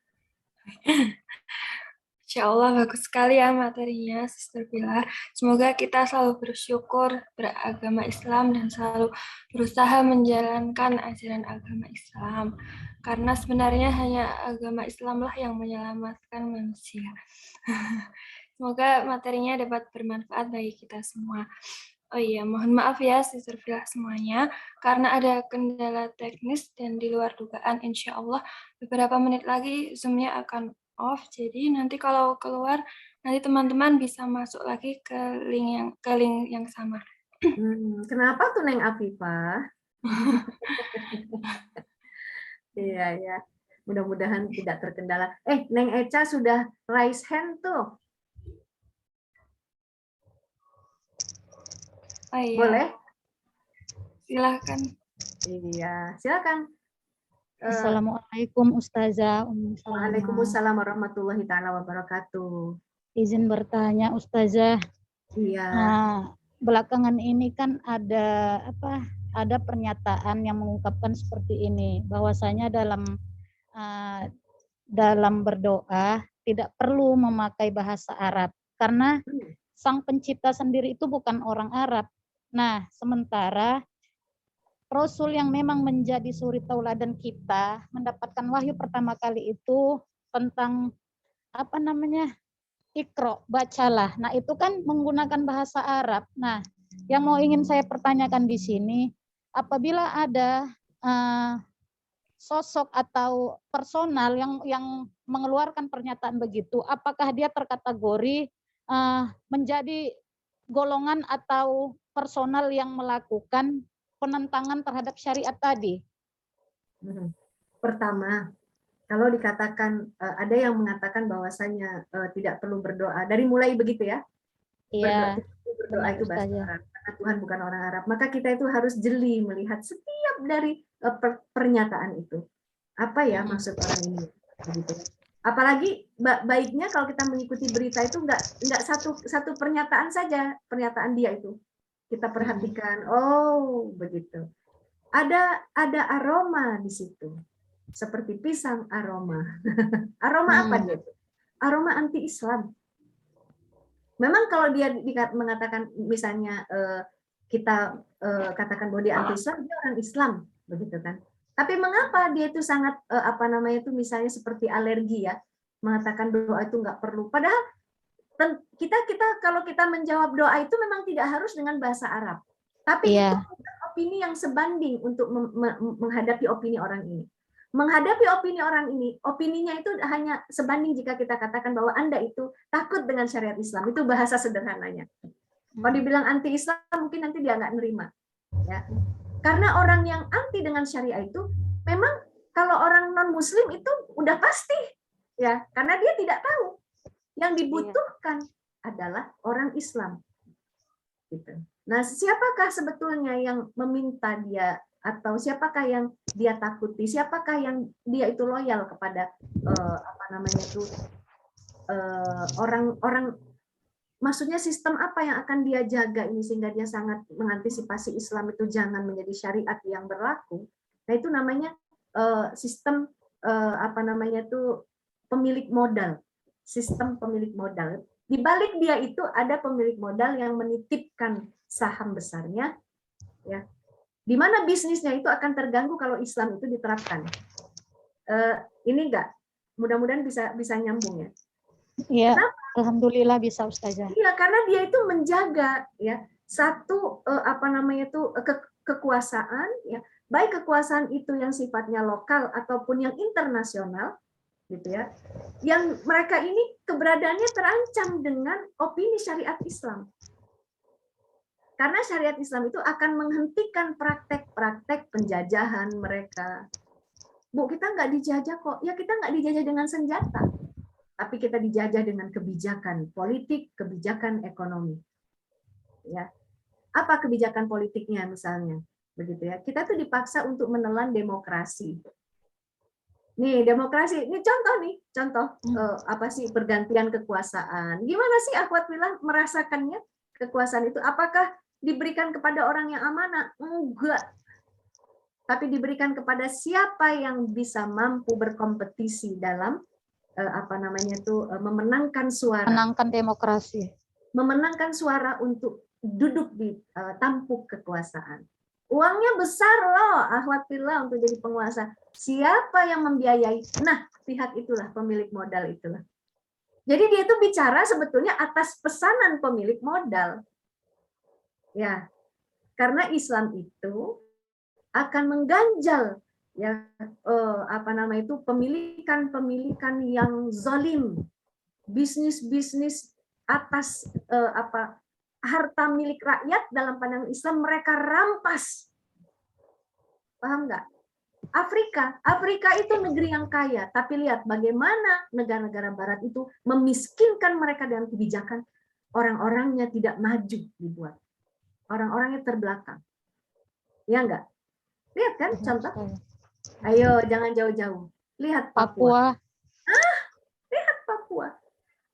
Insya Allah bagus sekali ya materinya, Sister Pilar. Semoga kita selalu bersyukur beragama Islam dan selalu berusaha menjalankan ajaran agama Islam. Karena sebenarnya hanya agama Islamlah yang menyelamatkan manusia. Semoga materinya dapat bermanfaat bagi kita semua. Oh iya, mohon maaf ya Sister Pilar semuanya, karena ada kendala teknis dan di luar dugaan, insya Allah beberapa menit lagi Zoom-nya akan off, jadi nanti kalau keluar nanti teman-teman bisa masuk lagi ke link yang sama. Kenapa tuh Neng Afifah? Iya ya, mudah-mudahan tidak terkendala. Neng Eca sudah raise hand tuh. Oh iya. Boleh? Silakan. Iya, silakan. Assalamualaikum Ustazah. Waalaikumsalam warahmatullahi taala wabarakatuh. Izin bertanya Ustazah. Iya. Belakangan ini kan ada pernyataan yang mengungkapkan seperti ini, bahwasanya dalam berdoa tidak perlu memakai bahasa Arab karena Sang Pencipta sendiri itu bukan orang Arab. Nah, sementara Rasul yang memang menjadi suri tauladan kita mendapatkan wahyu pertama kali itu tentang Iqra, bacalah. Nah, itu kan menggunakan bahasa Arab. Nah, yang ingin saya pertanyakan di sini, apabila ada sosok atau personal yang mengeluarkan pernyataan begitu, apakah dia terkategori menjadi golongan atau personal yang melakukan penentangan terhadap syariat tadi? Pertama, kalau dikatakan ada yang mengatakan bahwasanya tidak perlu berdoa, dari mulai begitu ya? Iya. Berdoa itu bahasa Arab, karena Tuhan bukan orang Arab. Maka kita itu harus jeli melihat setiap dari pernyataan itu. Apa ya maksud orang ini? Begitu. Apalagi baiknya kalau kita mengikuti berita itu nggak satu pernyataan saja, pernyataan dia itu. Kita perhatikan, oh begitu. Ada aroma di situ. Seperti pisang aroma. Aroma apa dia? Aroma anti-Islam. Memang kalau dia mengatakan misalnya kita katakan bahwa dia anti-Islam, dia orang Islam, begitu kan? Tapi mengapa dia itu sangat misalnya seperti alergi ya, mengatakan doa itu nggak perlu. Padahal kita kalau kita menjawab doa itu memang tidak harus dengan bahasa Arab. Tapi itu opini yang sebanding untuk menghadapi opini orang ini. Menghadapi opini orang ini, opininya itu hanya sebanding jika kita katakan bahwa Anda itu takut dengan syariat Islam. Itu bahasa sederhananya. Kalau dibilang anti-Islam, mungkin nanti dia nggak nerima. Ya. Karena orang yang anti dengan syariah itu, memang kalau orang non-Muslim itu udah pasti. Ya, karena dia tidak tahu. Yang dibutuhkan adalah orang Islam. Gitu. Nah, siapakah sebetulnya yang meminta dia, atau siapakah yang dia takuti, siapakah yang dia itu loyal kepada orang-orang Maksudnya sistem apa yang akan dia jaga ini sehingga dia sangat mengantisipasi Islam itu jangan menjadi syariat yang berlaku. Nah itu namanya sistem apa namanya itu pemilik modal, sistem pemilik modal. Di balik dia itu ada pemilik modal yang menitipkan saham besarnya, ya, di mana bisnisnya itu akan terganggu kalau Islam itu diterapkan. Ini enggak, mudah-mudahan bisa nyambung ya. Iya, Kenapa? alhamdulillah bisa Ustazah. Iya, karena dia itu menjaga ya satu apa namanya itu kekuasaan ya, baik kekuasaan itu yang sifatnya lokal ataupun yang internasional gitu ya. Yang mereka ini keberadaannya terancam dengan opini syariat Islam. Karena syariat Islam itu akan menghentikan praktek-praktek penjajahan mereka. Bu, kita nggak dijajah kok. Ya kita nggak dijajah dengan senjata. Tapi kita dijajah dengan kebijakan politik, kebijakan ekonomi. Ya. Apa kebijakan politiknya misalnya? Begitu ya. Kita tuh dipaksa untuk menelan demokrasi. Nih, demokrasi. Ini contoh apa sih pergantian kekuasaan. Gimana sih akhwat fillah merasakannya kekuasaan itu? Apakah diberikan kepada orang yang amanah? Enggak. Tapi diberikan kepada siapa yang bisa mampu berkompetisi dalam apa namanya itu memenangkan suara, memenangkan suara untuk duduk di tampuk kekuasaan. Uangnya besar loh, akhwat fillah, untuk jadi penguasa. Siapa yang membiayai? Nah, pihak itulah, pemilik modal itulah. Jadi dia itu bicara sebetulnya atas pesanan pemilik modal. Ya, karena Islam itu akan mengganjal ya apa nama itu pemilikan yang zalim, bisnis atas apa harta milik rakyat dalam pandangan Islam mereka rampas. Paham nggak? Afrika itu negeri yang kaya, tapi lihat bagaimana negara-negara barat itu memiskinkan mereka dengan kebijakan, orang-orangnya tidak maju dibuat, orang-orangnya terbelakang. Ya enggak? Lihat kan contoh? Ayo, jangan jauh-jauh. Lihat Papua. Lihat Papua.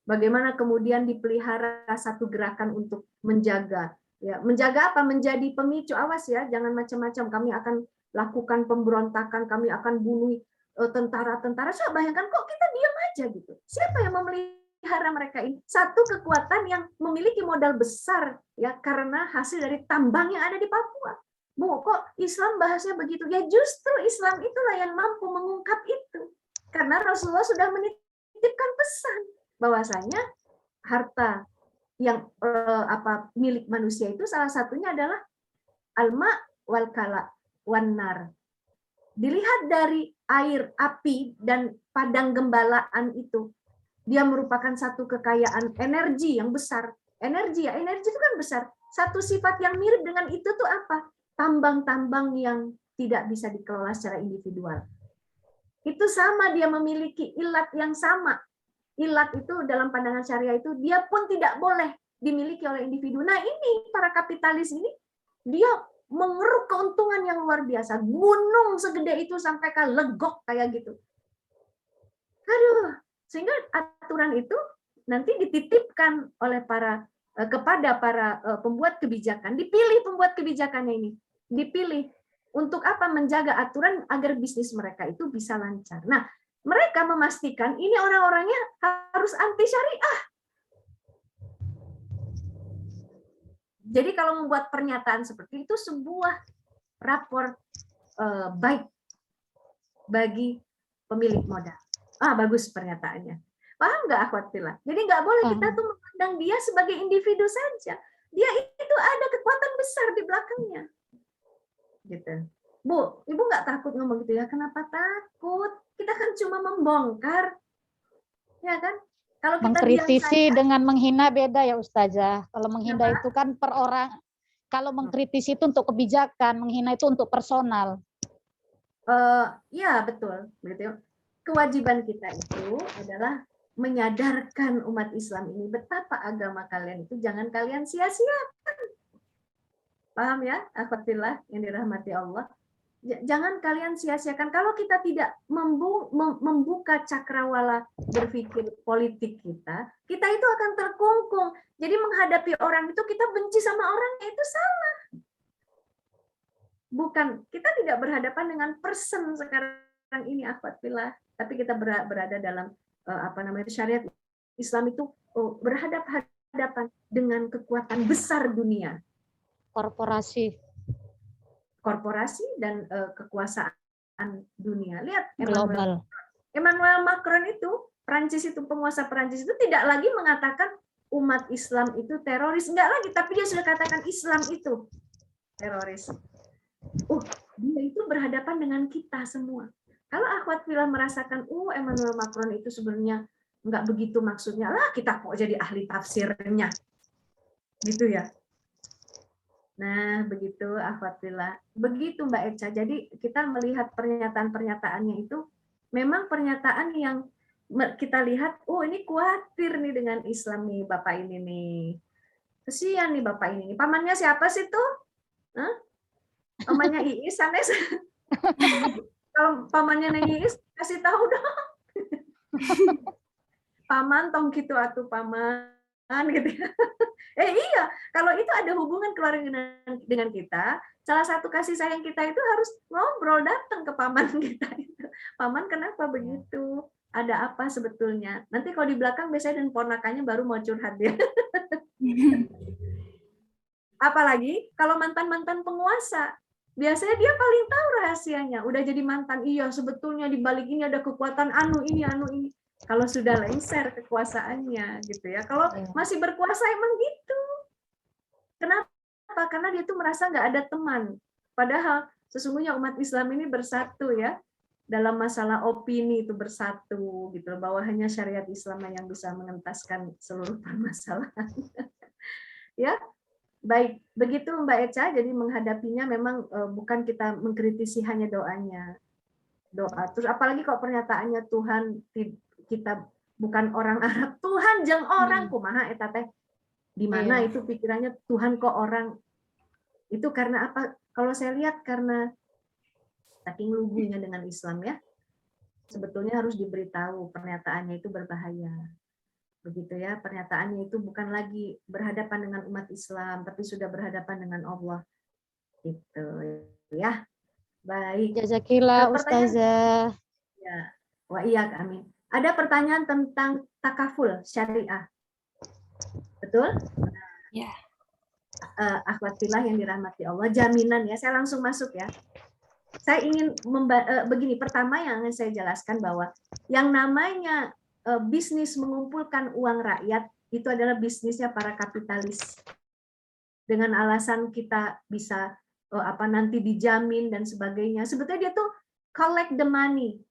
Bagaimana kemudian dipelihara satu gerakan untuk menjaga. Ya, menjaga apa? Menjadi pemicu. Awas ya, jangan macam-macam. Kami akan lakukan pemberontakan, kami akan bunuh tentara-tentara. Saya bayangkan kok kita diam aja gitu. Siapa yang memelihara mereka ini? Satu kekuatan yang memiliki modal besar ya karena hasil dari tambang yang ada di Papua. Bu, kok Islam bahasnya begitu? Ya justru Islam itulah yang mampu mengungkap itu. Karena Rasulullah sudah menitipkan pesan bahwasanya harta yang milik manusia itu salah satunya adalah alma wal kala wan nar. Dilihat dari air, api dan padang gembalaan itu, dia merupakan satu kekayaan energi yang besar. Energi itu kan besar. Satu sifat yang mirip dengan itu tuh apa? Tambang-tambang yang tidak bisa dikelola secara individual. Itu sama, dia memiliki ilat yang sama. Ilat itu dalam pandangan syariah itu dia pun tidak boleh dimiliki oleh individu. Nah ini para kapitalis ini dia mengeruk keuntungan yang luar biasa. Gunung segede itu sampai legok kayak gitu. Aduh, sehingga aturan itu nanti dititipkan oleh kepada para pembuat kebijakan. Dipilih pembuat kebijakannya ini. Dipilih untuk apa? Menjaga aturan agar bisnis mereka itu bisa lancar. Nah, mereka memastikan ini orang-orangnya harus anti syariah. Jadi kalau membuat pernyataan seperti itu sebuah rapor baik bagi pemilik modal. Bagus pernyataannya. Paham nggak akhwat fillah? Jadi nggak boleh kita tuh memandang dia sebagai individu saja. Dia itu ada kekuatan besar di belakangnya. Gitu. Bu, ibu nggak takut ngomong gitu ya? Kenapa takut? Kita kan cuma membongkar, ya kan? Kalau kita mengkritisi dengan menghina beda ya Ustazah. Kalau menghina itu kan per orang. Kalau mengkritisi itu untuk kebijakan, menghina itu untuk personal. Ya betul, begitu. Kewajiban kita itu adalah menyadarkan umat Islam ini betapa agama kalian itu jangan kalian sia-siakan. Paham ya, akhwatillah yang dirahmati Allah. Jangan kalian sia-siakan. Kalau kita tidak membuka cakrawala berpikir politik kita itu akan terkungkung. Jadi menghadapi orang itu kita benci sama orangnya itu salah. Bukan, kita tidak berhadapan dengan person sekarang ini, akhwat fillah, tapi kita berada dalam syariat Islam itu berhadapan dengan kekuatan besar dunia. Korporasi dan kekuasaan dunia. Lihat Global. Emmanuel Macron itu, penguasa Perancis itu tidak lagi mengatakan umat Islam itu teroris, enggak lagi, tapi dia sudah katakan Islam itu teroris. Dia itu berhadapan dengan kita semua. Kalau akhwat fillah merasakan, Emmanuel Macron itu sebenarnya enggak begitu maksudnya, lah kita kok jadi ahli tafsirnya. Gitu ya. Nah, begitu akhwat fillah. Begitu Mbak Echa. Jadi kita melihat pernyataan-pernyataannya itu memang pernyataan yang kita lihat, ini khawatir nih dengan Islam nih Bapak ini nih. Kesian nih Bapak ini. Pamannya siapa sih tuh? Pamannya Iis, Sanes. Kalau pamannya Neng Iis, kasih tahu dong. Paman tong gitu atuh paman gitu. Iya, kalau itu ada hubungan keluarga dengan kita, salah satu kasih sayang kita itu harus ngobrol, datang ke paman kita itu. Paman kenapa begitu? Ada apa sebetulnya? Nanti kalau di belakang biasanya dan ponakannya baru mau curhat dia. Apalagi kalau mantan-mantan penguasa, biasanya dia paling tahu rahasianya. Udah jadi mantan, iya sebetulnya di balik ini ada kekuatan anu ini. Kalau sudah lengser kekuasaannya gitu ya. Kalau masih berkuasa emang gitu. Kenapa? Karena dia tuh merasa nggak ada teman. Padahal sesungguhnya umat Islam ini bersatu ya. Dalam masalah opini itu bersatu gitu, bahwa hanya syariat Islam yang bisa mengentaskan seluruh permasalahan. Ya. Baik, begitu Mbak Echa. Jadi menghadapinya memang bukan kita mengkritisi hanya doanya. Doa. Terus apalagi kalau pernyataannya Tuhan kita bukan orang Arab, Tuhan jeng orang kumaha eta teh. Di mana itu pikirannya Tuhan kok orang. Itu karena apa? Kalau saya lihat karena saking lugunya dengan Islam ya. Sebetulnya harus diberitahu pernyataannya itu berbahaya. Begitu ya, pernyataannya itu bukan lagi berhadapan dengan umat Islam, tapi sudah berhadapan dengan Allah. Gitu ya. Baik. Jazakillah Ustazah. Ya. Wa iya, amin. Ada pertanyaan tentang takaful syariah. Betul? Ya. Akhwat fillah yang dirahmati Allah, jaminan ya. Saya langsung masuk ya. Saya ingin begini, pertama yang ingin saya jelaskan bahwa yang namanya bisnis mengumpulkan uang rakyat itu adalah bisnisnya para kapitalis. Dengan alasan kita bisa nanti dijamin dan sebagainya. Sebetulnya dia tuh collect the money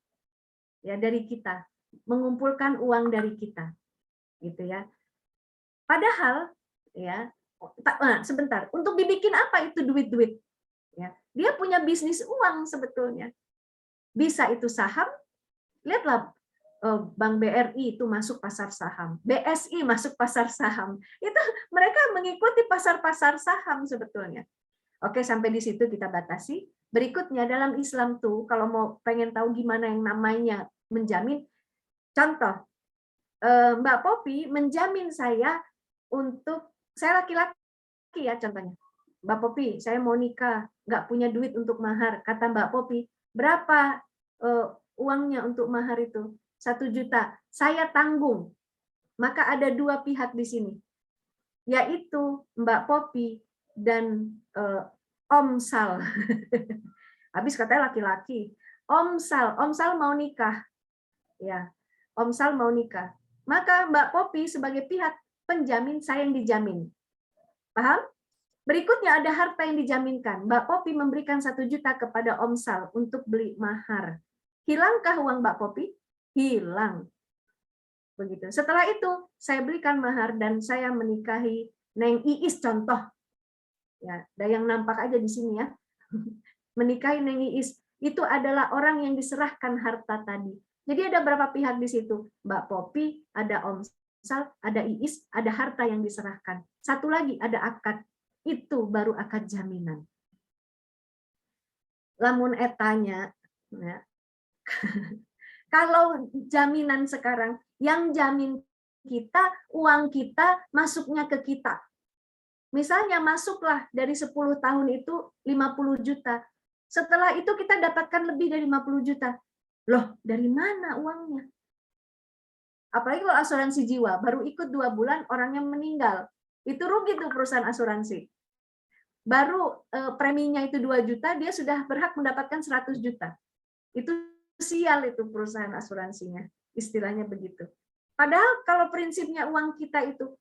ya dari kita, mengumpulkan uang dari kita. Gitu ya. Padahal ya, sebentar, untuk dibikin apa itu duit-duit? Ya, dia punya bisnis uang sebetulnya. Bisa itu saham, lihatlah Bank BRI itu masuk pasar saham, BSI masuk pasar saham. Itu mereka mengikuti pasar-pasar saham sebetulnya. Oke, sampai di situ kita batasi. Berikutnya dalam Islam tuh, kalau mau pengen tahu gimana yang namanya menjamin, contoh, Mbak Popi menjamin saya untuk, saya laki-laki ya contohnya. Mbak Popi, saya mau nikah, nggak punya duit untuk mahar. Kata Mbak Popi, berapa uangnya untuk mahar itu? 1 juta. Saya tanggung. Maka ada 2 pihak di sini, yaitu Mbak Popi dan Om Sal. Habis katanya laki-laki. Om Sal mau nikah. Ya, Om Sal mau nikah. Maka Mbak Popi sebagai pihak penjamin, saya yang dijamin. Paham? Berikutnya ada harta yang dijaminkan. Mbak Popi memberikan 1 juta kepada Om Sal untuk beli mahar. Hilangkah uang Mbak Popi? Hilang. Begitu. Setelah itu saya belikan mahar dan saya menikahi Neng Iis contoh. Ya, ada yang nampak aja di sini ya. Menikahi Neng Iis itu adalah orang yang diserahkan harta tadi. Jadi ada berapa pihak di situ? Mbak Popi, ada Om Sal, ada Iis, ada harta yang diserahkan. Satu lagi ada akad. Itu baru akad jaminan. lamun etanya, ya. Kalau jaminan sekarang, yang jamin kita, uang kita masuknya ke kita. Misalnya masuklah dari 10 tahun itu 50 juta. Setelah itu kita dapatkan lebih dari 50 juta. Loh, dari mana uangnya? Apalagi kalau asuransi jiwa, baru ikut 2 bulan orangnya meninggal. Itu rugi tuh perusahaan asuransi. Baru preminya itu 2 juta, dia sudah berhak mendapatkan 100 juta. Itu sial itu perusahaan asuransinya, istilahnya begitu. Padahal kalau prinsipnya uang kita itu,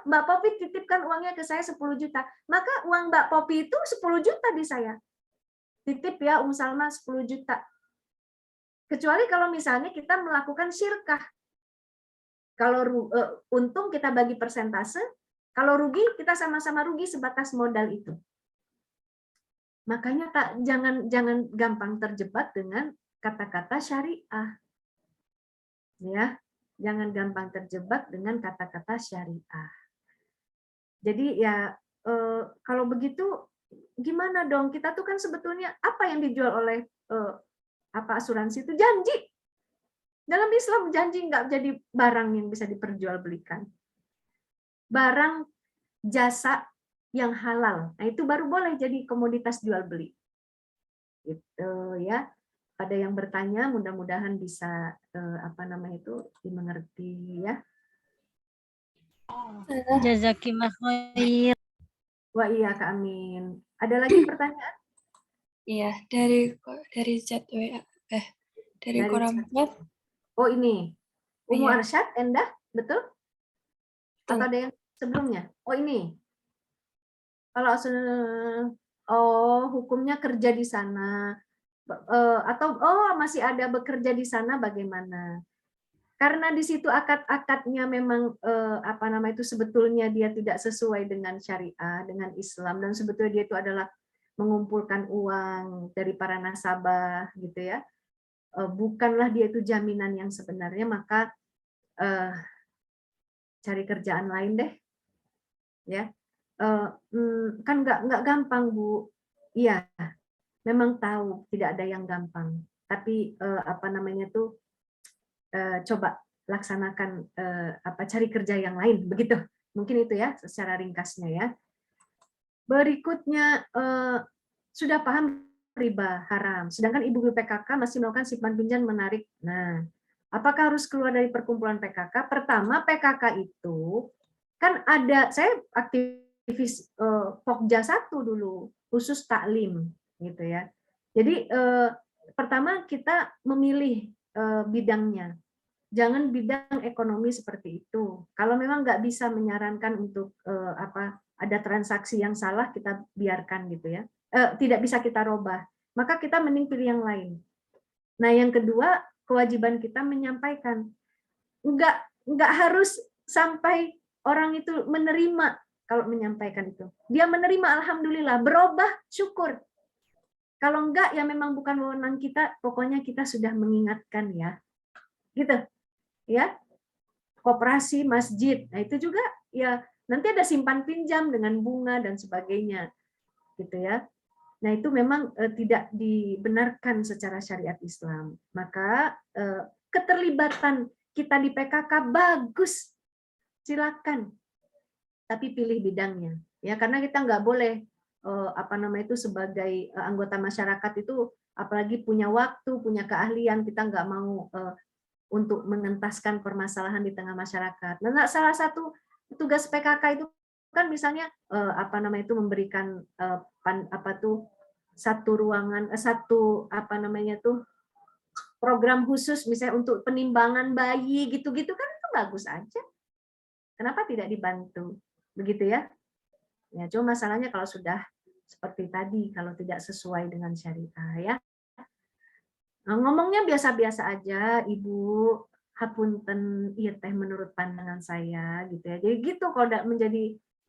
Mbak Popi titipkan uangnya ke saya 10 juta, maka uang Mbak Popi itu 10 juta di saya. Titip ya Salma 10 juta. Kecuali kalau misalnya kita melakukan syirkah. Kalau untung kita bagi persentase, kalau rugi kita sama-sama rugi sebatas modal itu. Makanya jangan gampang terjebak dengan kata-kata syariah. Ya, jangan gampang terjebak dengan kata-kata syariah. Jadi ya kalau begitu gimana dong? Kita tuh kan sebetulnya apa yang dijual oleh asuransi itu janji. Dalam Islam janji nggak jadi barang yang bisa diperjualbelikan. Barang jasa yang halal. Nah, itu baru boleh jadi komoditas jual beli. Gitu ya. Ada yang bertanya, mudah-mudahan bisa dimengerti ya. Jazakillah khair. Wah iya Kak Amin. Ada lagi pertanyaan? Iya, dari chat WA. Dari koran chat. Oh ini. Umu Iya. Arsyad, Endah, betul? Atau ada yang sebelumnya? Oh ini. Kalau hukumnya kerja di sana. Atau masih ada bekerja di sana bagaimana? Karena di situ akad-akadnya memang itu sebetulnya dia tidak sesuai dengan syariah, dengan Islam, dan sebetulnya dia itu adalah mengumpulkan uang dari para nasabah gitu ya. Bukanlah dia itu jaminan yang sebenarnya, maka cari kerjaan lain deh. Ya. Kan nggak gampang Bu. Iya. Memang tahu tidak ada yang gampang, tapi coba laksanakan cari kerja yang lain, begitu. Mungkin itu ya secara ringkasnya ya. Berikutnya sudah paham riba haram, sedangkan ibu PKK masih melakukan simpan pinjam menarik. Nah, apakah harus keluar dari perkumpulan PKK? Pertama, PKK itu kan ada, saya aktivis Pokja 1 dulu, khusus taklim gitu ya. Jadi pertama kita memilih bidangnya. Jangan bidang ekonomi seperti itu. Kalau memang nggak bisa menyarankan untuk ada transaksi yang salah, kita biarkan gitu ya. Tidak bisa kita robah. Maka kita mending pilih yang lain. Nah, yang kedua, kewajiban kita menyampaikan. Nggak harus sampai orang itu menerima kalau menyampaikan itu. Dia menerima, alhamdulillah. Berubah, syukur. Kalau enggak, ya memang bukan wewenang kita. Pokoknya kita sudah mengingatkan ya. Gitu. Ya, koperasi, masjid. Nah, itu juga ya nanti ada simpan pinjam dengan bunga dan sebagainya. Gitu ya. Nah, itu memang tidak dibenarkan secara syariat Islam. Maka keterlibatan kita di PKK bagus. Silakan. Tapi pilih bidangnya. Ya, karena kita nggak boleh sebagai anggota masyarakat itu apalagi punya waktu, punya keahlian, kita nggak mau untuk mengentaskan permasalahan di tengah masyarakat. Nah, salah satu tugas PKK itu kan misalnya memberikan satu ruangan, program khusus misalnya untuk penimbangan bayi gitu-gitu kan itu bagus aja. Kenapa tidak dibantu? Begitu ya. Ya, cuma masalahnya kalau sudah seperti tadi, kalau tidak sesuai dengan syariah ya. Nah, ngomongnya biasa-biasa aja, Ibu, hapunten, iya teh menurut pandangan saya gitu ya. Jadi gitu kalau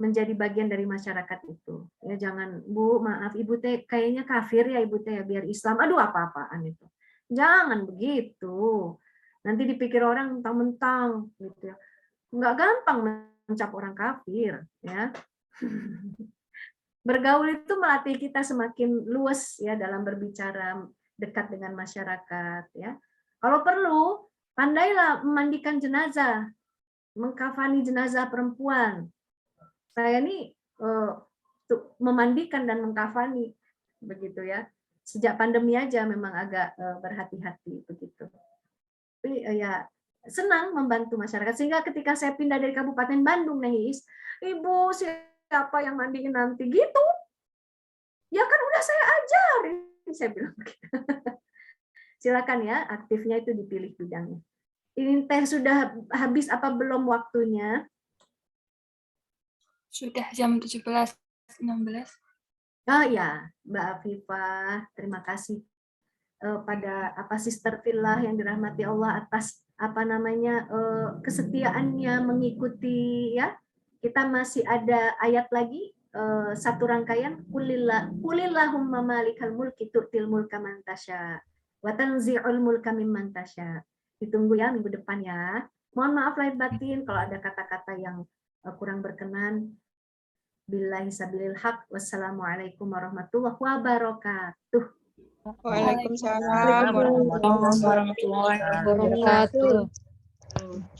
menjadi bagian dari masyarakat itu. Ya jangan, Bu, maaf Ibu teh kayaknya kafir ya Ibu teh ya, biar Islam. Aduh apa-apaan itu. Jangan begitu. Nanti dipikir orang mentang-mentang gitu ya. Nggak gampang mencap orang kafir ya. Bergaul itu melatih kita semakin luas ya dalam berbicara, dekat dengan masyarakat ya. Kalau perlu, pandailah memandikan jenazah, mengkafani jenazah perempuan. Saya ini memandikan dan mengkafani begitu ya. Sejak pandemi aja memang agak berhati-hati begitu. Tapi ya senang membantu masyarakat, sehingga ketika saya pindah dari Kabupaten Bandung nih, Ibu siapa yang mandiin nanti gitu? Ya kan udah saya ajarin, saya bilang begitu. Silakan ya, aktifnya itu dipilih bidangnya. Ini teh sudah habis apa belum waktunya? Sudah jam 17.16. Oh ya, Mbak Afifah, terima kasih pada Sister Villa yang dirahmati Allah atas kesetiaannya mengikuti ya. Kita masih ada ayat lagi, satu rangkaian, kulillahumma malikal mulki tu'til mulka man tasya wa tanzi'ul mulka mimman tasya. Ditunggu ya minggu depan ya. Mohon maaf lahir batin kalau ada kata-kata yang kurang berkenan. Billahi sabilil haq. Wassalamualaikum warahmatullahi wabarakatuh. Waalaikumsalam warahmatullahi wabarakatuh. Wabarakatuh.